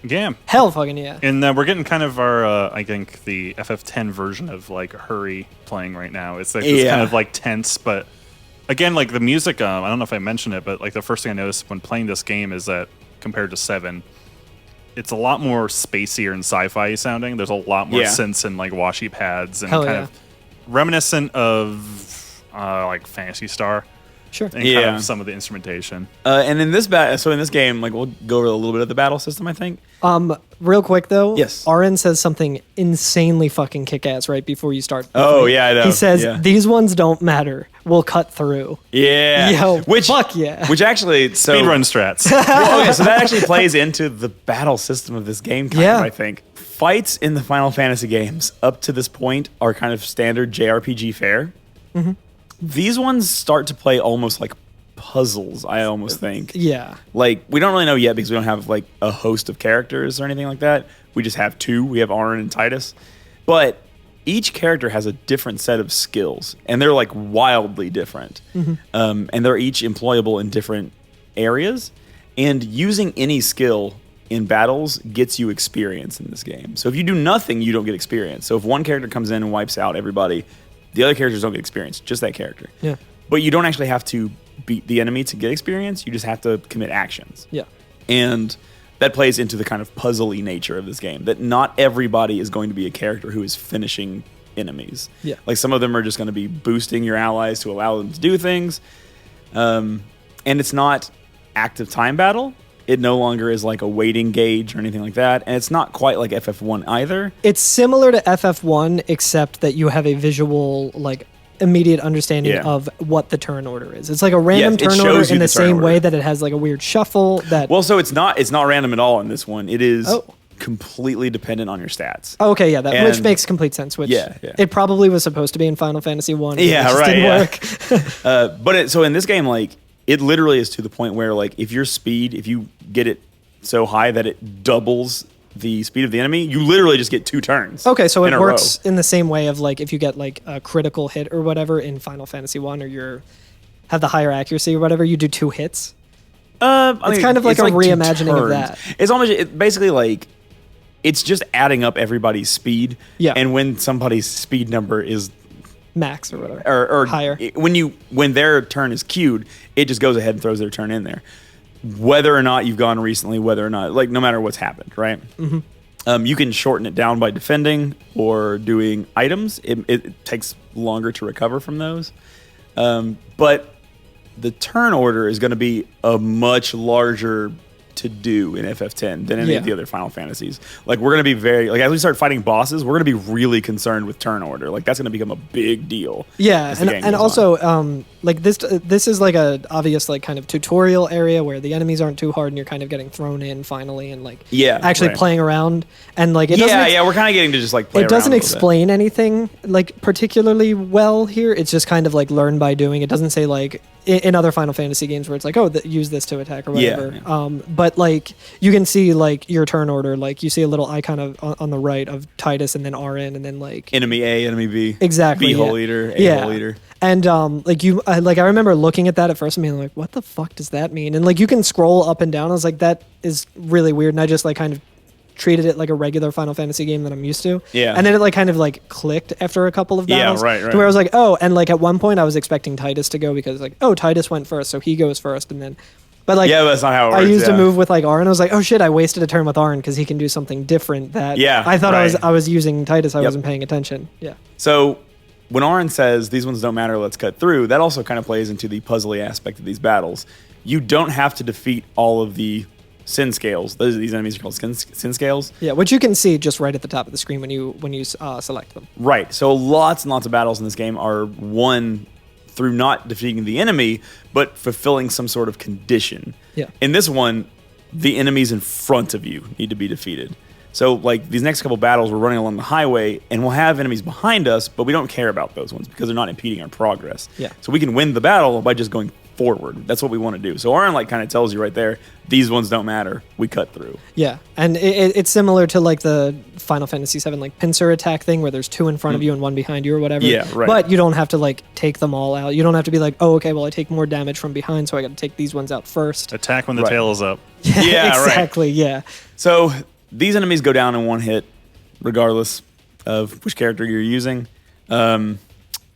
yeah. Hell fucking yeah. And we're getting kind of our, I think, the FF10 version of like Hurry playing right now. It's like this Yeah. kind of like tense, but again, like the music. I don't know if I mentioned it, but like the first thing I noticed when playing this game is that compared to 7, it's a lot more spacier and sci-fi sounding. There's a lot more Yeah. synths and like washy pads and Hell kind yeah. of reminiscent of like Phantasy Star. Sure. And kind Yeah. of some of the instrumentation. And in this in this game, like we'll go over a little bit of the battle system, I think. Real quick though, Yes. Aaron says something insanely fucking kick-ass right before you start. the Oh, fight. yeah, I know. He says, Yeah. "These ones don't matter. We'll cut through." Yeah. Yo, fuck yeah. Which actually, so Speedrun strats. well, okay, so that actually plays into the battle system of this game, kind Yeah. of, I think. Fights in the Final Fantasy games up to this point are kind of standard JRPG fare. Mm-hmm. These ones start to play almost like puzzles, I almost think. Yeah. Like, we don't really know yet because we don't have like a host of characters or anything like that. We just have 2. We have Aaron and Titus. But each character has a different set of skills, and they're like wildly different. And they're each employable in different areas. And using any skill in battles gets you experience in this game. So if you do nothing, you don't get experience. So if one character comes in and wipes out everybody, the other characters don't get experience, just that character. Yeah. But you don't actually have to beat the enemy to get experience. You just have to commit actions. Yeah. And that plays into the kind of puzzly nature of this game, that not everybody is going to be a character who is finishing enemies. Yeah. Like some of them are just going to be boosting your allies to allow them to do things. And it's not active time battle. It no longer is like a waiting gauge or anything like that. And it's not quite like FF1 either. It's similar to FF1, except that you have a visual, like, immediate understanding Yeah. of what the turn order is. It's like a random Yes, it turn shows order you in the the turn same order. way that it has like a weird shuffle. That Well, so it's not random at all in this one. It is Oh. completely dependent on your stats. Oh, okay, yeah, which And- makes complete sense. Which Yeah, yeah. it probably was supposed to be in Final Fantasy 1. Yeah, it just right, Didn't yeah. work. So in this game, like, it literally is to the point where, like, if your speed, if you get it so high that it doubles the speed of the enemy, you literally just get 2 turns. Okay, so in it a works row. in the same way of like if you get like a critical hit or whatever in Final Fantasy 1, or you're have the higher accuracy or whatever, you do 2 hits. I It's mean, kind of like a 2 reimagining of turns. that. It's almost basically like it's just adding up everybody's speed. Yeah. And when somebody's speed number is Max or whatever. or higher. when their turn is queued, it just goes ahead and throws their turn in there. Whether or not you've gone recently, whether or not, like, no matter what's happened, right? Mm-hmm. You can shorten it down by defending or doing items. It takes longer to recover from those. But the turn order is going to be a much larger to do in FF10 than any of the other Final Fantasies. Like, we're going to be as we start fighting bosses, we're going to be really concerned with turn order. Like, that's going to become a big deal. Yeah, and also, like, this is like a obvious, like, kind of tutorial area where the enemies aren't too hard and you're kind of getting thrown in finally and, like, actually playing around. And, like, it doesn't... we're kind of getting to just, like, play around. It doesn't explain anything, like, particularly well here. It's just kind of, like, learn by doing. It doesn't say, like, in other Final Fantasy games where it's like, use this to attack or whatever. But, like, you can see, like, your turn order. Like, you see a little icon on the right of Titus and then RN and then, like... Enemy A, enemy B. Exactly. B hole leader, A hole leader. And, I remember looking at that at first and being like, what the fuck does that mean? And, like, you can scroll up and down. I was like, that is really weird. And I just, like, kind of treated it like a regular Final Fantasy game that I'm used to. Yeah. And then it, like, kind of, like, clicked after a couple of battles. Yeah, right. To where I was like, oh, and, like, at one point I was expecting Titus to go because, like, oh, Titus went first, so he goes first. And then... But, like, but that's not how it works. I used a move with, like, Arn. I was like, oh shit, I wasted a turn with Arn because he can do something different that I thought I was using Titus. I wasn't paying attention. Yeah. So when Arn says these ones don't matter, let's cut through, that also kind of plays into the puzzly aspect of these battles. You don't have to defeat all of the sin scales. These enemies are called sin scales. Yeah, which you can see just right at the top of the screen when you select them. Right. So lots and lots of battles in this game are won through not defeating the enemy, but fulfilling some sort of condition. Yeah. In this one, the enemies in front of you need to be defeated. So, like, these next couple battles, we're running along the highway, and we'll have enemies behind us, but we don't care about those ones because they're not impeding our progress. Yeah. So we can win the battle by just going forward. That's what we want to do. So Arn, like, kind of tells you right there, these ones don't matter. We cut through. Yeah, and it's similar to, like, the Final Fantasy VII, like, pincer attack thing where there's two in front of you and one behind you or whatever. Yeah, right. But you don't have to, like, take them all out. You don't have to be like, oh, okay, well, I take more damage from behind, so I got to take these ones out first. Attack when the tail is up. Yeah, exactly, yeah. So these enemies go down in one hit, regardless of which character you're using.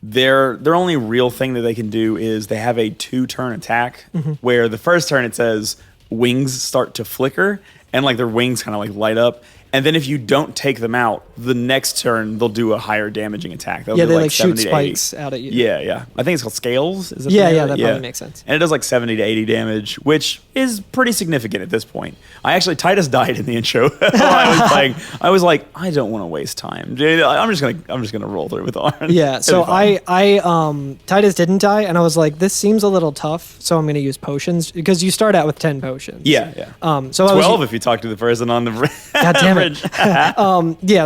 Their only real thing that they can do is they have a 2-turn attack where the first turn it says wings start to flicker and, like, their wings kind of, like, light up. And then if you don't take them out, the next turn they'll do a higher damaging attack. They'll do they, like shoot spikes out at you. Yeah. I think it's called scales. Is that that probably makes sense. And it does like 70 to 80 damage, which is pretty significant at this point. Titus died in the intro while I was playing. I was like, I don't want to waste time. I'm just gonna roll through with Arn. Yeah. So Titus didn't die, and I was like, this seems a little tough, so I'm gonna use potions because you start out with 10 potions. Yeah. So 12 if you talk to the person on the God damn it.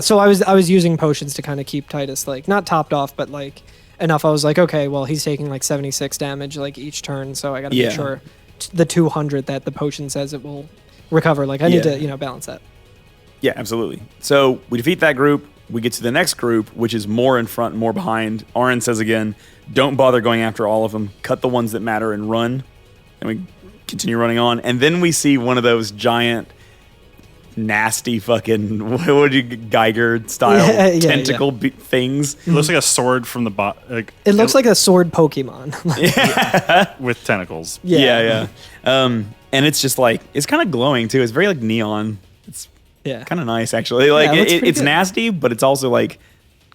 So I was using potions to kind of keep Titus, like, not topped off, but, like, enough. I was like, okay, well, he's taking like 76 damage like each turn, so I got to make sure the 200 that the potion says it will recover. Like, I need to, balance that. Yeah, absolutely. So we defeat that group. We get to the next group, which is more in front, more behind. Arn says again, don't bother going after all of them. Cut the ones that matter and run. And we continue running on. And then we see one of those giant, nasty fucking Geiger style tentacle things. It looks like a sword from the bot. It looks like a sword Pokemon. With tentacles. Yeah. And it's just like, it's kind of glowing too. It's very like neon. It's kind of nice actually. Like it's nasty, but it's also like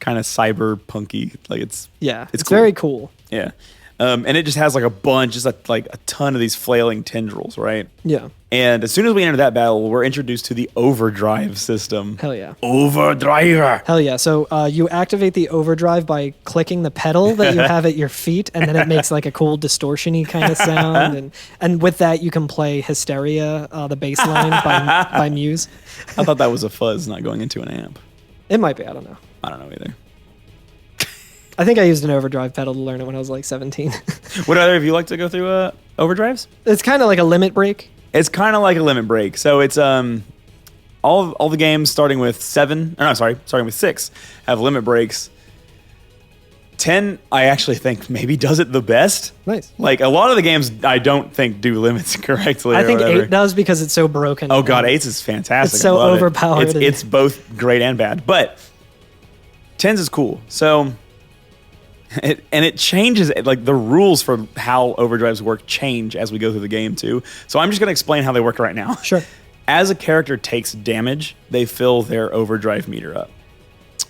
kind of cyberpunky. Like it's cool. Very cool. Yeah. And it just has like a bunch, just a ton of these flailing tendrils, right? Yeah. And as soon as we enter that battle, we're introduced to the overdrive system. Hell yeah. Overdriver. Hell yeah. So you activate the overdrive by clicking the pedal that you have at your feet, and then it makes like a cool distortion-y kind of sound. And with that, you can play Hysteria, the bass line by Muse. I thought that was a fuzz not going into an amp. It might be. I don't know. I don't know either. I think I used an overdrive pedal to learn it when I was like 17. Would either of you like to go through overdrives? It's kind of like a limit break. It's kind of like a limit break. So it's all the games starting with 6 have limit breaks. 10, I actually think maybe does it the best. Nice. Like a lot of the games, I don't think do limits correctly. I think 8 does because it's so broken. Oh god, 8 is fantastic. It's so overpowered. It's both great and bad, but 10's is cool. So. It changes, like the rules for how overdrives work change as we go through the game too. So I'm just going to explain how they work right now. Sure. As a character takes damage, they fill their overdrive meter up.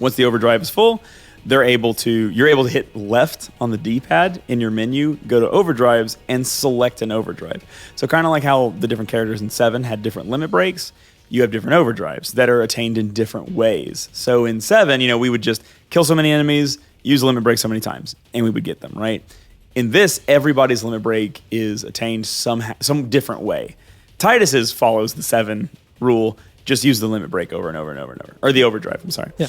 Once the overdrive is full, you're able to hit left on the D-pad in your menu, go to overdrives, and select an overdrive. So kind of like how the different characters in 7 had different limit breaks, you have different overdrives that are attained in different ways. So in 7, we would just kill so many enemies, use a limit break so many times, and we would get them, right? In this, everybody's limit break is attained some different way. Titus's follows the 7 rule, just use the limit break over and over and over and over. Or the overdrive, I'm sorry. Yeah.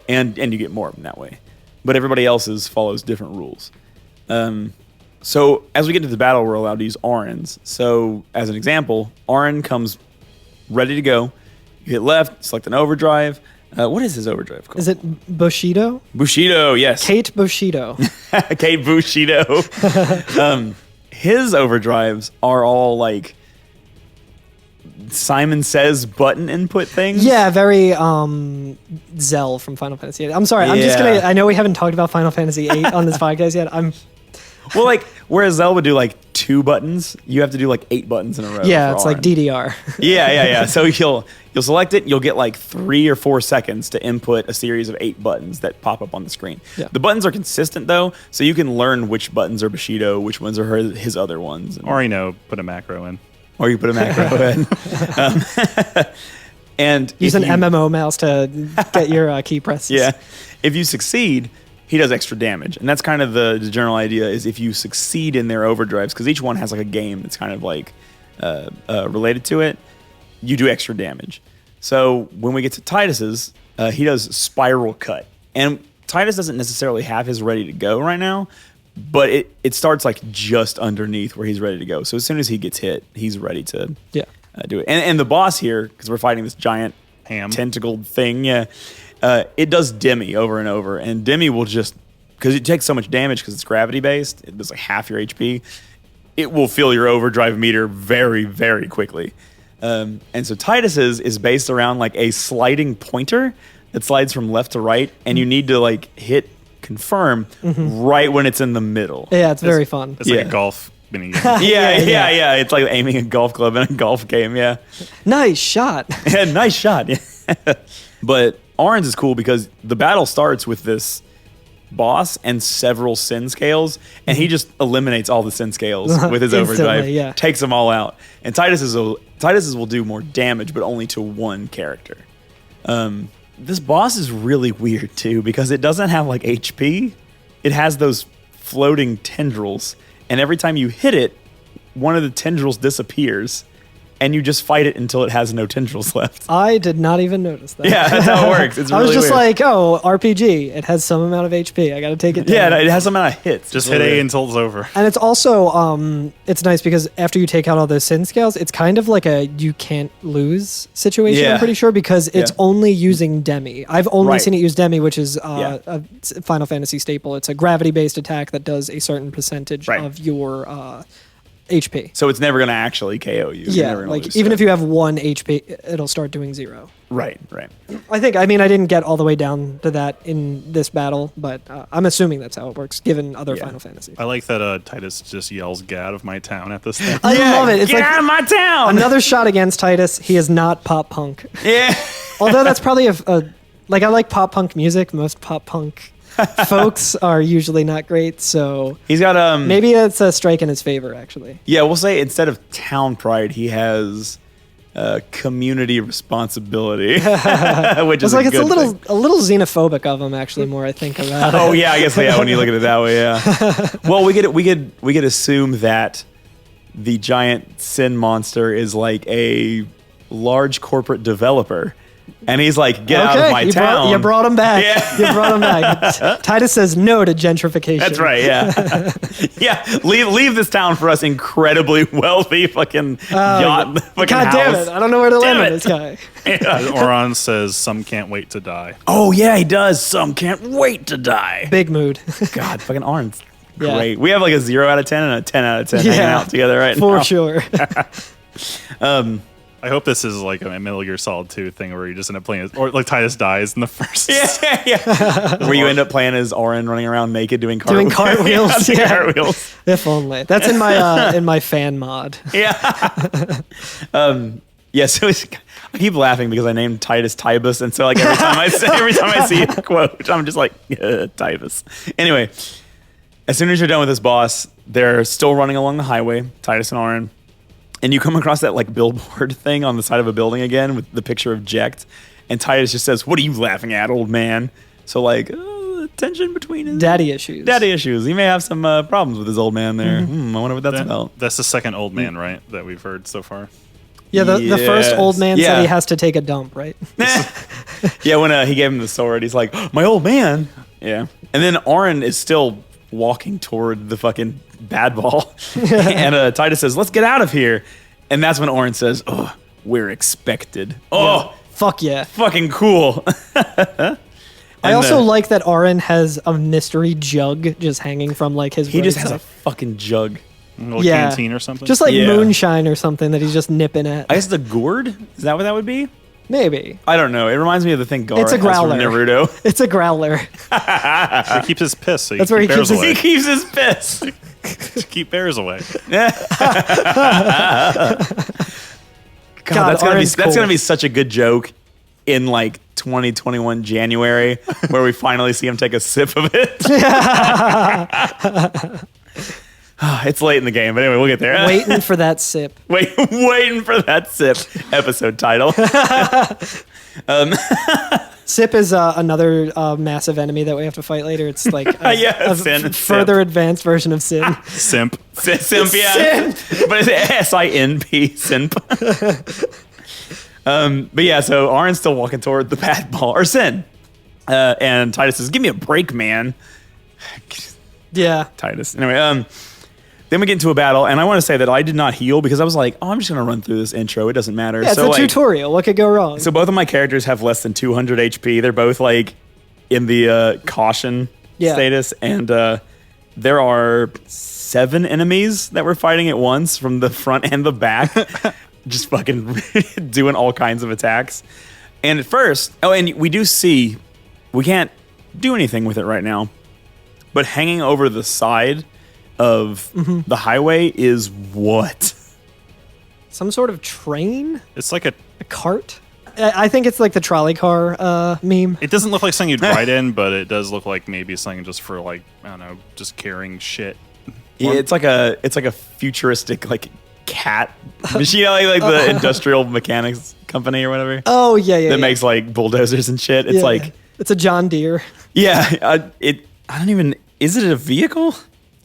And you get more of them that way. But everybody else's follows different rules. So as we get to the battle, we're allowed to use Auron's. So as an example, Auron comes ready to go. You hit left, select an overdrive. What is his overdrive called? Is it Bushido? Bushido, yes. Kate Bushido. Kate Bushido. His overdrives are all like Simon Says button input things. Yeah, very Zell from Final Fantasy VIII. I'm sorry, I know we haven't talked about Final Fantasy VIII on this podcast yet. Well, like, whereas Zell would do like 2 buttons, you have to do like 8 buttons in a row. Yeah, it's Auron. like DDR. Yeah. So you'll select it, you'll get like 3 or 4 seconds to input a series of 8 buttons that pop up on the screen. Yeah. The buttons are consistent though, so you can learn which buttons are Bushido, which ones are his other ones. Or, put a macro in. Or you put a macro in. And Use an MMO mouse to get your key presses. Yeah. If you succeed, he does extra damage. And that's kind of the general idea is if you succeed in their overdrives, because each one has like a game that's kind of like related to it, you do extra damage. So when we get to Titus's, he does Spiral Cut. And Titus doesn't necessarily have his ready to go right now, but it starts like just underneath where he's ready to go. So as soon as he gets hit, he's ready to do it. And the boss here, because we're fighting this giant tentacled thing, it does Demi over and over. And Demi will just, because it takes so much damage because it's gravity based, it does like half your HP, it will fill your overdrive meter very, very quickly. And so Titus's is based around like a sliding pointer that slides from left to right, and you need to like hit confirm right when it's in the middle. Yeah, it's very fun. It's like a golf mini game. Yeah. It's like aiming a golf club in a golf game. Yeah. Nice shot. Yeah, nice shot. But Auron's is cool because the battle starts with this boss and several sin scales, and he just eliminates all the sin scales with his overdrive. Yeah. Takes them all out. And Titus's will do more damage, but only to one character. This boss is really weird too because it doesn't have like HP. It has those floating tendrils, and every time you hit it, one of the tendrils disappears, and you just fight it until it has no tendrils left. I did not even notice that. Yeah, that's how it works. It's really I was just weird. like, oh, RPG. It has some amount of HP. I got to take it down. Yeah, it has some amount of hits. Just It's hit really A weird. until it's over. And it's also, it's nice because after you take out all those sin scales, it's kind of like a you can't lose situation, Yeah. I'm pretty sure, because it's Yeah. only using Demi. I've only Right. seen it use Demi, which is Yeah. a Final Fantasy staple. It's a gravity-based attack that does a certain percentage Right. of your HP. So it's never going to actually KO you. You're Yeah, never gonna like lose even to if you have 1 HP, it'll start doing 0. Right. I didn't get all the way down to that in this battle, but I'm assuming that's how it works, given other Yeah. Final Fantasy. I like that Titus just yells "Get out of my town" at this thing. I love it. It's Get like out of my town! another shot against Titus. He is not pop punk. Yeah. Although that's probably I like pop punk music. Most pop punk folks are usually not great, so He's got maybe it's a strike in his favor, actually. Yeah, we'll say instead of town pride, he has community responsibility, which It's is like it's a good little thing. xenophobic of him, actually. More I think about Oh it. yeah, I guess when you look at it that way, yeah. Well, we could assume that the giant sin monster is like a large corporate developer. And he's like, get out of my town. You brought him back. Yeah. You brought him back. Titus says no to gentrification. That's right, yeah. Yeah, leave this town for us incredibly wealthy fucking yacht fucking God house. damn it. I don't know where to land Damn with it. this guy. Auron says, "Some can't wait to die." Oh, yeah, he does. Some can't wait to die. Big mood. God, fucking Arn's Yeah. great. We have like a 0 out of 10 and a 10 out of 10 hanging out together right now. For sure. I hope this is like a Metal Gear Solid 2 thing where you just end up playing, or like Titus dies in the first. Yeah. Where you end up playing as Auron running around naked doing cartwheels. cartwheels, Doing yeah. cartwheels. If only. That's in my fan mod. Yeah. Yeah, so I keep laughing because I named Titus Tibus, and so like every time I see a quote, I'm just like Tibus. Anyway, as soon as you're done with this boss, they're still running along the highway, Titus and Auron, and you come across that like billboard thing on the side of a building again with the picture of Jecht, and Titus just says, "What are you laughing at, old man?" So like tension between his Daddy issues. Daddy issues. He may have some problems with his old man there. I wonder what that's about. That's the second old man, right? That we've heard so far. Yeah, the first old man Yeah. said he has to take a dump, right? Yeah, when he gave him the sword, he's like, "My old man." Yeah, and then Auron is still walking toward the fucking bad ball, and Titus says, "Let's get out of here," and that's when Auron says, "Oh, we're expected." Oh, Fuck yeah. fucking cool. I also like that Auron has a mystery jug just hanging from like his. he just has side. a fucking jug. A little Yeah. canteen or something. Just like Yeah. moonshine or something that he's just nipping at. I guess the gourd. Is that what that would be? Maybe. I don't know. It reminds me of the thing Gara It's a has from growler. Naruto. It's a growler. He keeps his piss. So That's where he bears keeps his- He away. keeps his piss. To keep bears away. God, God, that's Auron's cool. gonna be such a good joke in like 2021 January, where we finally see him take a sip of it. It's late in the game, but anyway, we'll get there. Waiting for that sip. Waiting for that sip. Episode title. Sip is another massive enemy that we have to fight later. It's like a Sin. further advanced version of Sin. Simp. Simp, yeah. But it's SINP, simp. But yeah, so Auron's still walking toward the bad ball, or Sin. And Titus says, "Give me a break, man." Yeah. Titus. Anyway, then we get into a battle, and I want to say that I did not heal because I was like, "Oh, I'm just gonna run through this intro. It doesn't matter." Yeah, it's so a like, tutorial. What could go wrong? so both of my characters have less than 200 HP. They're both like in the caution status, and there are 7 enemies that we're fighting at once from the front and the back, just fucking doing all kinds of attacks. And at first, and we do see we can't do anything with it right now, but hanging over the side of the highway is what? Some sort of train? It's like a. A cart? I think it's like the trolley car meme. It doesn't look like something you'd ride in, but it does look like maybe something just for like I don't know, just carrying shit. Yeah, it's like a futuristic like cat machine, like the industrial mechanics company or whatever Oh, yeah. that makes like bulldozers and shit. It's Yeah. like, It's a John Deere. yeah, I don't even. Is it a vehicle?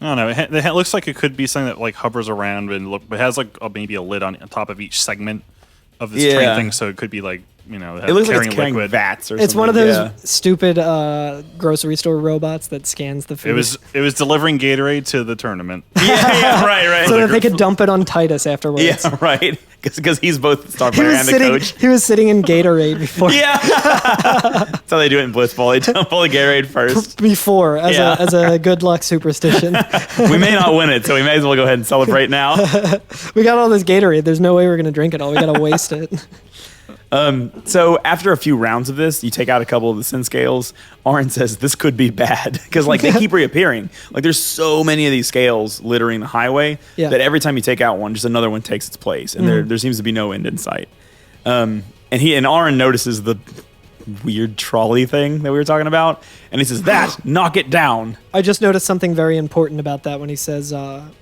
I don't know. It looks like it could be something that like hovers around and look. It has like maybe a lid on top of each segment of this train Yeah. thing, so it could be like It looks like it's carrying vats or something. It's one of those Yeah. stupid grocery store robots that scans the food. It was delivering Gatorade to the tournament. Yeah, right. so that they could dump it on Titus afterwards. Yeah, right. Because he's both the star He player was, and the sitting, coach. he was sitting in Gatorade before. Yeah, that's how they do it in Blitzball. They dump all the Gatorade first. Before, as a good luck superstition. We may not win it, so we may as well go ahead and celebrate now. We got all this Gatorade. There's no way we're gonna drink it all. We gotta waste it. So after a few rounds of this, you take out a couple of the sin scales. Auron says this could be bad because like they keep reappearing. Like there's so many of these scales littering the highway that every time you take out one, just another one takes its place, and there seems to be no end in sight. And Auron notices the weird trolley thing that we were talking about, and he says, "That knock it down." I just noticed something very important about that when he says,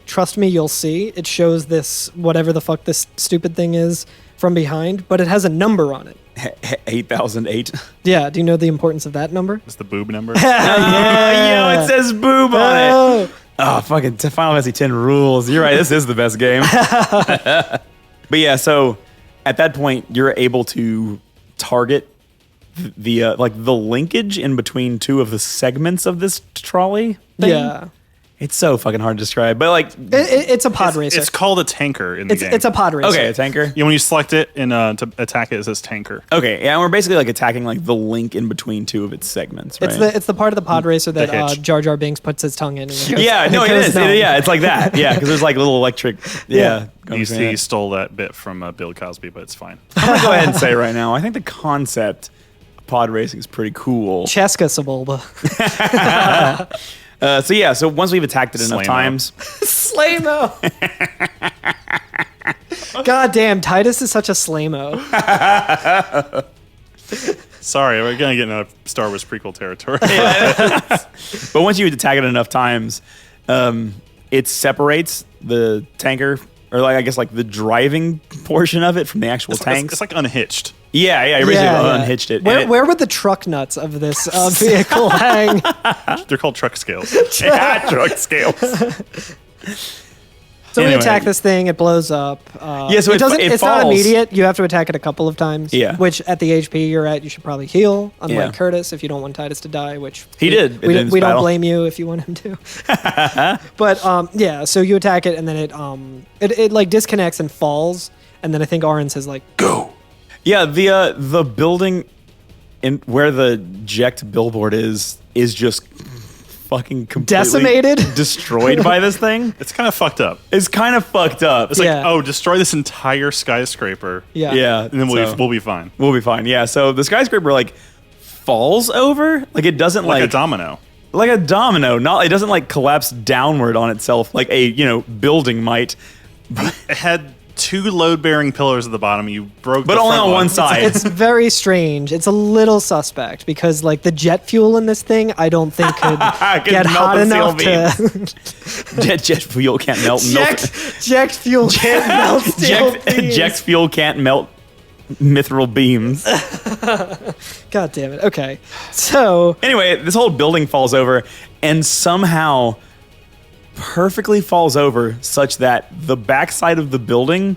"Trust me, you'll see." It shows this whatever the fuck this stupid thing is from behind, but it has a number on it. 8008. Yeah, do you know the importance of that number? It's the boob number. Yeah, it says boob on it. Oh, Oh, fucking Final Fantasy 10 rules. You're right. This is the best game. But yeah, so at that point, you're able to target the linkage in between two of the segments of this trolley thing. yeah. It's so fucking hard to describe. But like, It's a pod racer. It's called a tanker in the game. It's a pod racer. okay, a tanker. Yeah, when you select it and to attack it, it says tanker. Okay, yeah, and we're basically like attacking like the link in between two of its segments, right? It's the part of the pod racer that hitch. Jar Jar Binks puts his tongue in. And it goes, yeah, and no, it goes is. numb. Yeah, it's like that. Yeah, because there's like little electric. Yeah. going between He it. stole that bit from Bill Cosby, but it's fine. I'm gonna go ahead and say right now, I think the concept of pod racing is pretty cool. Cheska Sebulba. So once we've attacked it enough Slamo. times, Slamo. God damn, Titus is such a slamo. Sorry, we're gonna get into Star Wars prequel territory. But once you attack it enough times, it separates the tanker, or like I guess like the driving portion of it from the actual tanks. It's like unhitched. Yeah, I originally unhitched it. Where would the truck nuts of this vehicle hang? They're called truck scales. Truck scales. So we Anyway. attack this thing, it blows up. Yeah, so it it's not falls. immediate. You have to attack it a couple of times. Yeah. Which at the HP you're at, you should probably heal, unlike Yeah. Curtis, if you don't want Titus to die, which He did in We, this we don't battle. blame you if you want him to. But yeah, so you attack it and then it like disconnects and falls, and then I think Aaron says like, Go. Yeah, the building in where the Jekt billboard is just fucking completely Decimated? destroyed by this thing. It's kind of fucked up. It's kind of fucked up. It's like, Yeah. oh, destroy this entire skyscraper. yeah. Yeah, And then we'll be fine. we'll be fine. Yeah, so the skyscraper like falls over, like it doesn't Like like a domino. like a domino. Not it doesn't like collapse downward on itself like a building might, It had 2 load-bearing pillars at the bottom. You broke, but the only front on one side. It's very strange. It's a little suspect because like the jet fuel in this thing, I don't think could Could get melt hot the enough steel to jet fuel can't melt. Jekt fuel can't melt steel beams. Jekt fuel can't melt mithril beams. God damn it. Okay. So Anyway, this whole building falls over and somehow perfectly falls over such that the backside of the building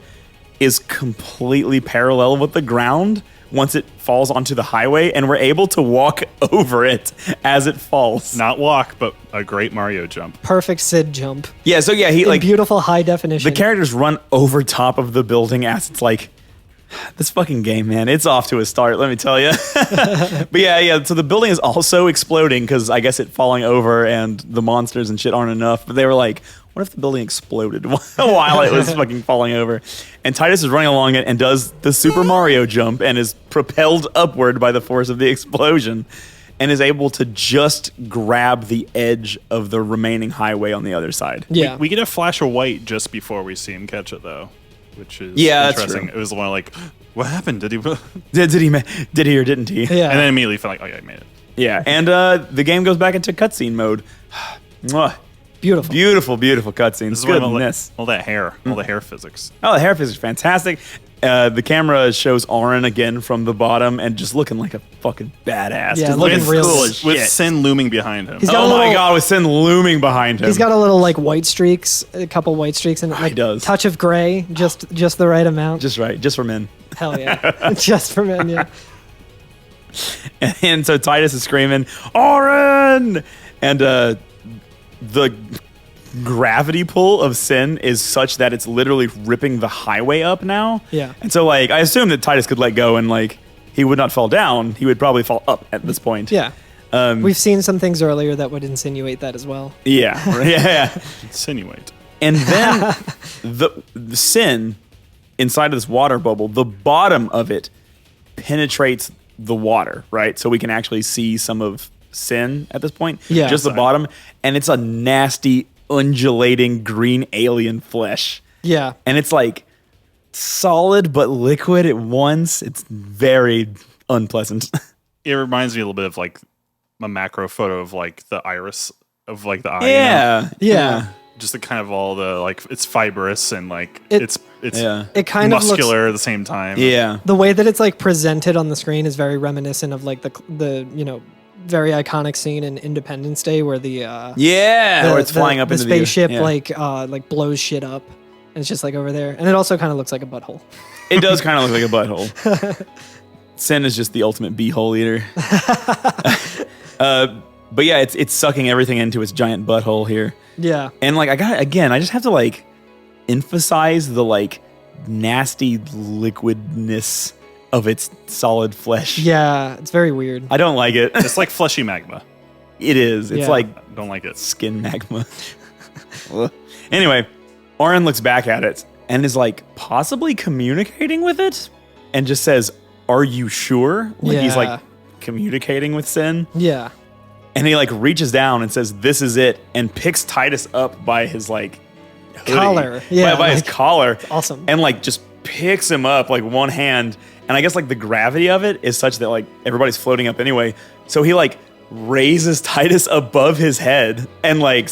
is completely parallel with the ground once it falls onto the highway, and we're able to walk over it as it falls. Not walk, but a great Mario jump. perfect Sid jump. Yeah, so yeah, he In like beautiful high definition. the characters run over top of the building as it's like this fucking game, man. It's off to a start, let me tell you. But yeah. So the building is also exploding because I guess it falling over and the monsters and shit aren't enough. But they were like, what if the building exploded while it was fucking falling over? And Titus is running along it and does the Super Mario jump and is propelled upward by the force of the explosion and is able to just grab the edge of the remaining highway on the other side. Yeah. We get a flash of white just before we see him catch it, though, which is Yeah, that's interesting. true. It was the one like, what happened? Did he? Did he or didn't he? yeah. And then immediately felt like, oh yeah, I made it. Yeah, and the game goes back into cutscene mode. Mwah. Beautiful. Beautiful, beautiful cutscenes. This is when Goodness. all that hair, all the hair physics. Oh, the hair physics is fantastic. The camera shows Auron again from the bottom and just looking like a fucking badass. Yeah, just looking real cool good. as With shit. Sin looming behind him. He's got Oh a my little- god, with Sin looming behind him. He's got a little like white streaks, a couple white streaks, and like does. touch of gray, just the right amount. just right, just for men. Hell yeah, just for men. Yeah. And so Titus is screaming, Auron! And the gravity pull of Sin is such that it's literally ripping the highway up now. Yeah. And so like I assume that Titus could let go and like he would not fall down. He would probably fall up at this point. Yeah. We've seen some things earlier that would insinuate that as well. Yeah. Yeah. Insinuate. And then the Sin inside of this water bubble, the bottom of it penetrates the water, right? So we can actually see some of Sin at this point. Yeah. Just the bottom. And it's a nasty, undulating green alien flesh. Yeah. And it's like solid but liquid at once. It's very unpleasant. It reminds me a little bit of like a macro photo of like the iris of like the eye. You know? Yeah. Yeah. Just the kind of all the like it's fibrous and like It- it's Yeah. It kind of looks. muscular at the same time. Yeah. The way that it's like presented on the screen is very reminiscent of like the very iconic scene in Independence Day where the Yeah. Or it's flying up the into spaceship yeah. like blows shit up, and it's just like over there, and it also kind of looks like a butthole. It does kind of look like a butthole. Sin is just the ultimate beehole eater. But yeah, it's sucking everything into its giant butthole here. Yeah. And like I just have to like emphasize the like nasty liquidness of its solid flesh. Yeah, it's very weird. I don't like it. It's like fleshy magma. It is. It's Yeah. like I don't like it. skin magma. Ugh. Anyway, Auron looks back at it and is like possibly communicating with it and just says, "Are you sure?" Like he's Yeah. like communicating with Sin. Yeah. And he like reaches down and says, "This is it," and picks Titus up by his like hoodie. Collar. Yeah, by his like- collar. Awesome. And like just picks him up like one hand, and I guess like the gravity of it is such that like everybody's floating up anyway. So he like raises Titus above his head and like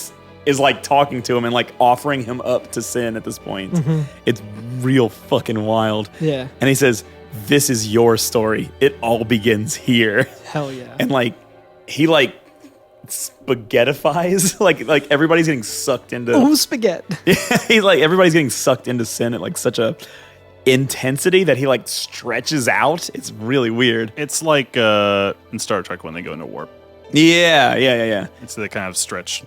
is like talking to him and like offering him up to Sin at this point. It's real fucking wild. Yeah. And he says, "This is your story. It all begins here." Hell yeah. And like he like spaghettifies like everybody's getting sucked into spaghetti. he's like everybody's getting sucked into Sin at like such a intensity that he like stretches out. It's really weird. It's like in Star Trek when they go into warp. Yeah. It's the kind of stretch.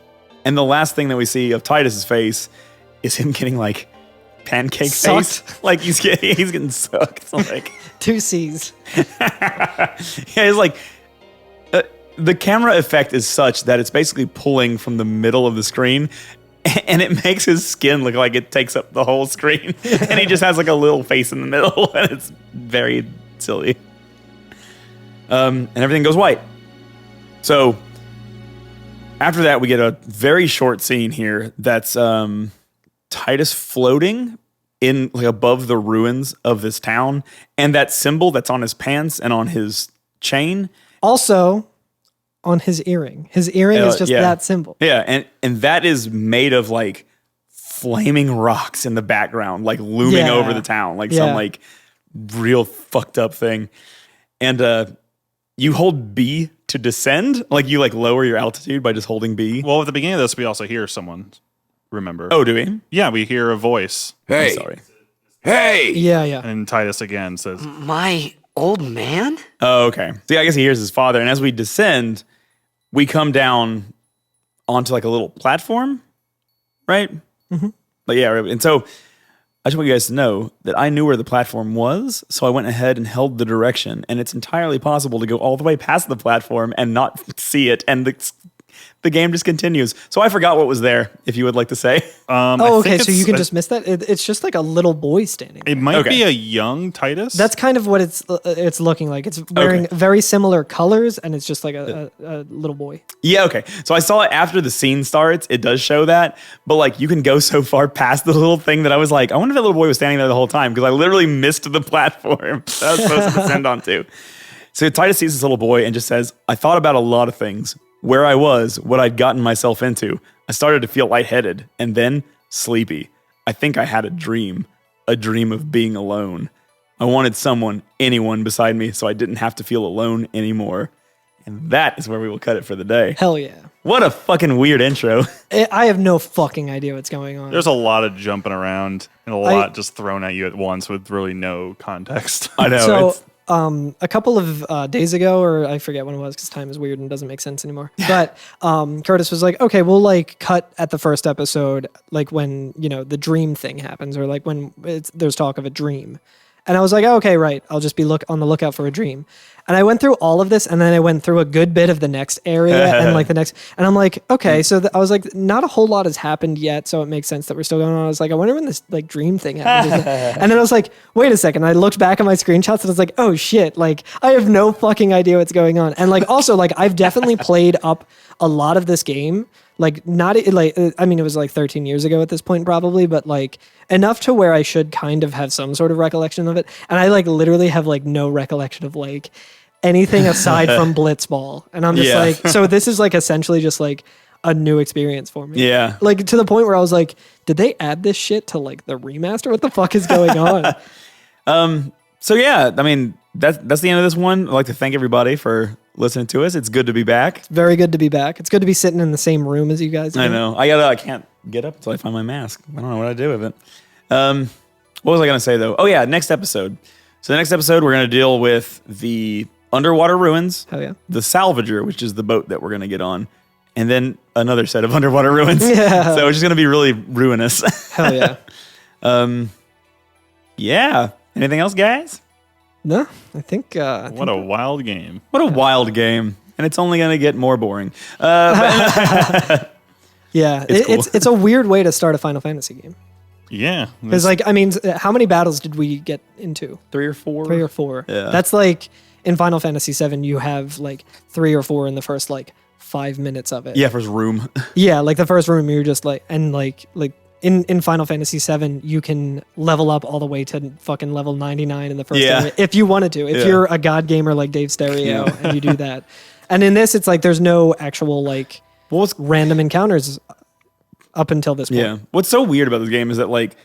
And the last thing that we see of Titus's face is him getting like pancake Sucked. face. Like he's getting sucked. Like 2 C's. yeah, it's like the camera effect is such that it's basically pulling from the middle of the screen, and it makes his skin look like it takes up the whole screen, and he just has like a little face in the middle, and it's very silly. And everything goes white. So after that, we get a very short scene here that's Titus floating in like above the ruins of this town, and that symbol that's on his pants and on his chain. Also, on his earring. His earring is just that symbol. Yeah, and that is made of like flaming rocks in the background, like looming over the town, like some like real fucked up thing. And you hold B to descend, like you like lower your altitude by just holding B. Well, at the beginning of this, we also hear someone. Remember? Oh, do we? Yeah, we hear a voice. Hey! I'm sorry. Hey! Yeah. And Titus again says, My old man? Oh, okay. So yeah, I guess he hears his father, and as we descend, we come down onto like a little platform, right? But yeah, and so I just want you guys to know that I knew where the platform was, so I went ahead and held the direction, and it's entirely possible to go all the way past the platform and not see it, and the game just continues. So I forgot what was there, if you would like to say. Okay, so you can just miss that? It's just like a little boy standing there. It might be a young Titus. That's kind of what it's looking like. It's wearing very similar colors, and it's just like a little boy. Yeah, okay. So I saw it after the scene starts. It does show that, but like you can go so far past the little thing that I was like, I wonder if that little boy was standing there the whole time, because I literally missed the platform that I was supposed to descend onto. So Titus sees this little boy and just says, "I thought about a lot of things. Where I was, what I'd gotten myself into. I started to feel lightheaded and then sleepy. I think I had a dream of being alone. I wanted anyone beside me, so I didn't have to feel alone anymore." And that is where we will cut it for the day. Hell yeah. What a fucking weird intro. I have no fucking idea what's going on. There's a lot of jumping around and a lot just thrown at you at once with really no context. I know. So, a couple of days ago, or I forget when it was because time is weird and doesn't make sense anymore. But Curtis was like, "Okay, we'll like cut at the first episode, like when the dream thing happens, or like when there's talk of a dream." And I was like, "Okay, right. I'll just be on the lookout for a dream." And I went through all of this, and then I went through a good bit of the next area and like the next. And I'm like, okay, so I was like, not a whole lot has happened yet, so it makes sense that we're still going on. I was like, I wonder when this like dream thing happens. And then I was like, wait a second. I looked back at my screenshots and I was like, oh shit, like I have no fucking idea what's going on. And like also like I've definitely played up a lot of this game. Like not like I mean it was like 13 years ago at this point probably, but like enough to where I should kind of have some sort of recollection of it. And I like literally have like no recollection of like anything aside from Blitzball. And I'm just like, so this is like essentially just like a new experience for me. Yeah. Like to the point where I was like, did they add this shit to like the remaster? What the fuck is going on? So yeah, I mean that's the end of this one. I'd like to thank everybody for listening to us. It's good to be back. It's very good to be back. It's good to be sitting in the same room as you guys. I know. I can't get up until I find my mask. I don't know what I do with it. What was I gonna say though? Oh yeah, next episode. So the next episode we're gonna deal with the underwater ruins. Hell yeah. The Salvager, which is the boat that we're gonna get on, and then another set of underwater ruins. Yeah. So it's just gonna be really ruinous. Hell yeah. Yeah. Anything else, guys? No, I think. What a wild game. What a wild game. And it's only going to get more boring. Yeah, it's a weird way to start a Final Fantasy game. Yeah. Because, like, I mean, how many battles did we get into? 3 or 4? 3 or 4. Yeah. That's like, in Final Fantasy VII, you have, like, 3 or 4 in the first, like, 5 minutes of it. Yeah, first room. Yeah, like, the first room, you're just, like, and, like, in Final Fantasy VII, you can level up all the way to fucking level 99 in the first area if you wanted to. If you're a god gamer like Dave Stereo and you do that. And in this, it's like there's no actual like random encounters up until this point. Yeah. What's so weird about this game is that like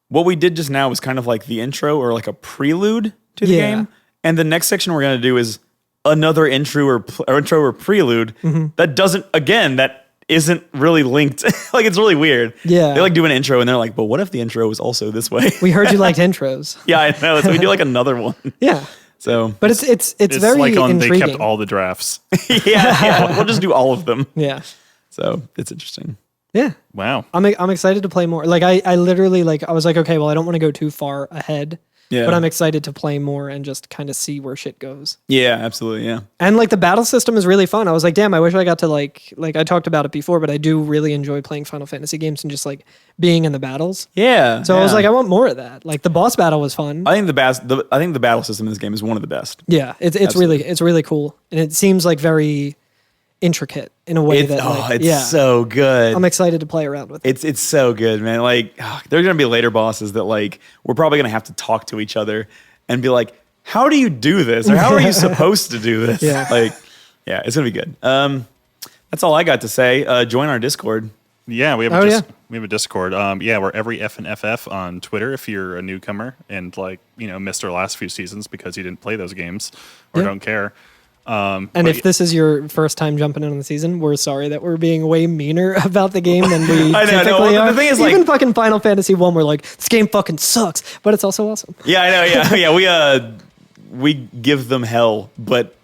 what we did just now was kind of like the intro or like a prelude to the game. And the next section we're going to do is another intro or prelude that doesn't, again, that isn't really linked. Like, it's really weird. Yeah. They like do an intro and they're like, but what if the intro was also this way? We heard you liked intros. Yeah, I know. So we do like another one. Yeah. So, but it's very like intriguing. they kept all the drafts. yeah. We'll just do all of them. Yeah. So it's interesting. Yeah. Wow. I'm excited to play more. Like I literally like I was like, okay, well, I don't want to go too far ahead. Yeah. But I'm excited to play more and just kind of see where shit goes. Yeah, absolutely. Yeah. And like the battle system is really fun. I was like, damn, I wish I got to like I talked about it before, but I do really enjoy playing Final Fantasy games and just like being in the battles. Yeah. So I was like, I want more of that. Like the boss battle was fun. I think the battle system in this game is one of the best. Yeah, it's really cool. And it seems like very intricate in a way It's so good. I'm excited to play around with it. It's so good, man. Like, there's gonna be later bosses that like we're probably gonna have to talk to each other and be like, how do you do this, or how are you supposed to do this? Yeah. Like, yeah, it's gonna be good. That's all I got to say. Join our Discord. Yeah, we have a Discord. We're every F and FF on Twitter if you're a newcomer and like missed our last few seasons because you didn't play those games or don't care. And if this is your first time jumping in on the season, we're sorry that we're being way meaner about the game than we typically are. The thing is, even fucking Final Fantasy 1, we're like, this game fucking sucks, but it's also awesome. Yeah, I know. Yeah. We give them hell, but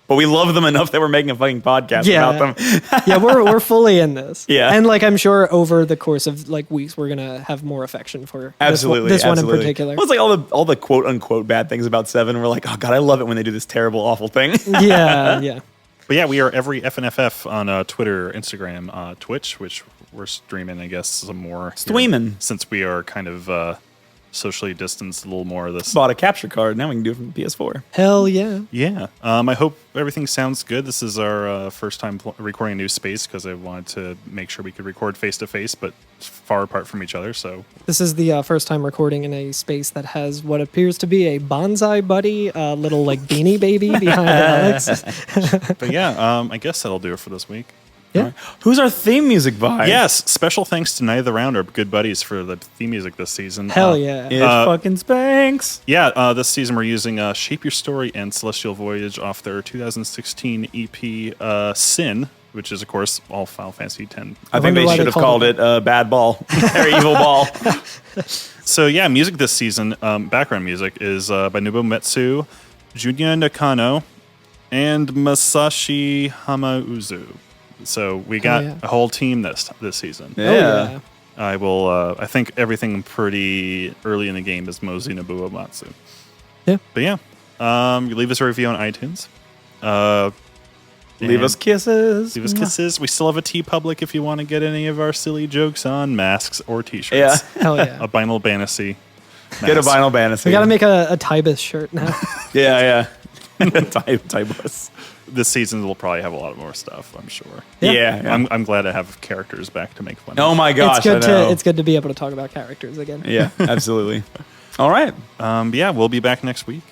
we love them enough that we're making a fucking podcast about them. Yeah, we're fully in this. Yeah. And like I'm sure over the course of like weeks we're gonna have more affection for this one in particular. Well, it's like all the quote unquote bad things about 7. We're like, oh god, I love it when they do this terrible, awful thing. Yeah. But yeah, we are every FNFF on Twitter, Instagram, Twitch, which we're streaming, I guess, some more. Streaming. Since we are kind of socially distanced a little more of this. Bought a capture card. Now we can do it from the PS4. Hell yeah. Yeah. I hope everything sounds good. This is our first time recording a new space because I wanted to make sure we could record face to face, but far apart from each other. So this is the first time recording in a space that has what appears to be a bonsai buddy, little like beanie baby behind Alex. But yeah, I guess that'll do it for this week. Yeah. Right. Who's our theme music by? Yes. Special thanks to Night of the Round, our good buddies, for the theme music this season. Hell yeah. It fucking spanks. Yeah, this season we're using Shape Your Story and Celestial Voyage off their 2016 EP Sin, which is, of course, all Final Fantasy X. I think they should have called it Bad Ball or Evil Ball. So, yeah, music this season, background music, is by Nobuo Metsu, Junya Nakano, and Masashi Hamauzu. So we got a whole team this season. Yeah. I will. I think everything pretty early in the game is Mozi Nobuo Matsu. Yeah. But yeah, you leave us a review on iTunes. Leave us kisses. Leave us kisses. We still have a TeePublic if you want to get any of our silly jokes on masks or T-shirts. Yeah. Hell yeah. A Vinyl Banasy. Get a Vinyl Banasy. We got to make a Tybus shirt now. Yeah. Tybus. This season will probably have a lot more stuff, I'm sure. Yeah. I'm glad to have characters back to make fun of. Oh my gosh, it's good to be able to talk about characters again. Yeah, absolutely. All right. Yeah, we'll be back next week.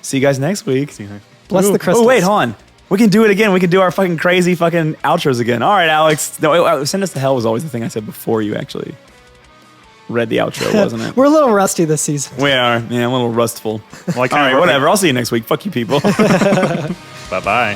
See you guys next week. See you next. Bless the crystals. Oh wait, hold on. We can do it again. We can do our fucking crazy fucking outros again. All right, Alex. No, send us to hell was always the thing I said before you actually read the outro, wasn't it? We're a little rusty this season. We are. Yeah, I'm a little rustful. Well, all right, whatever. I'll see you next week. Fuck you people. Bye-bye.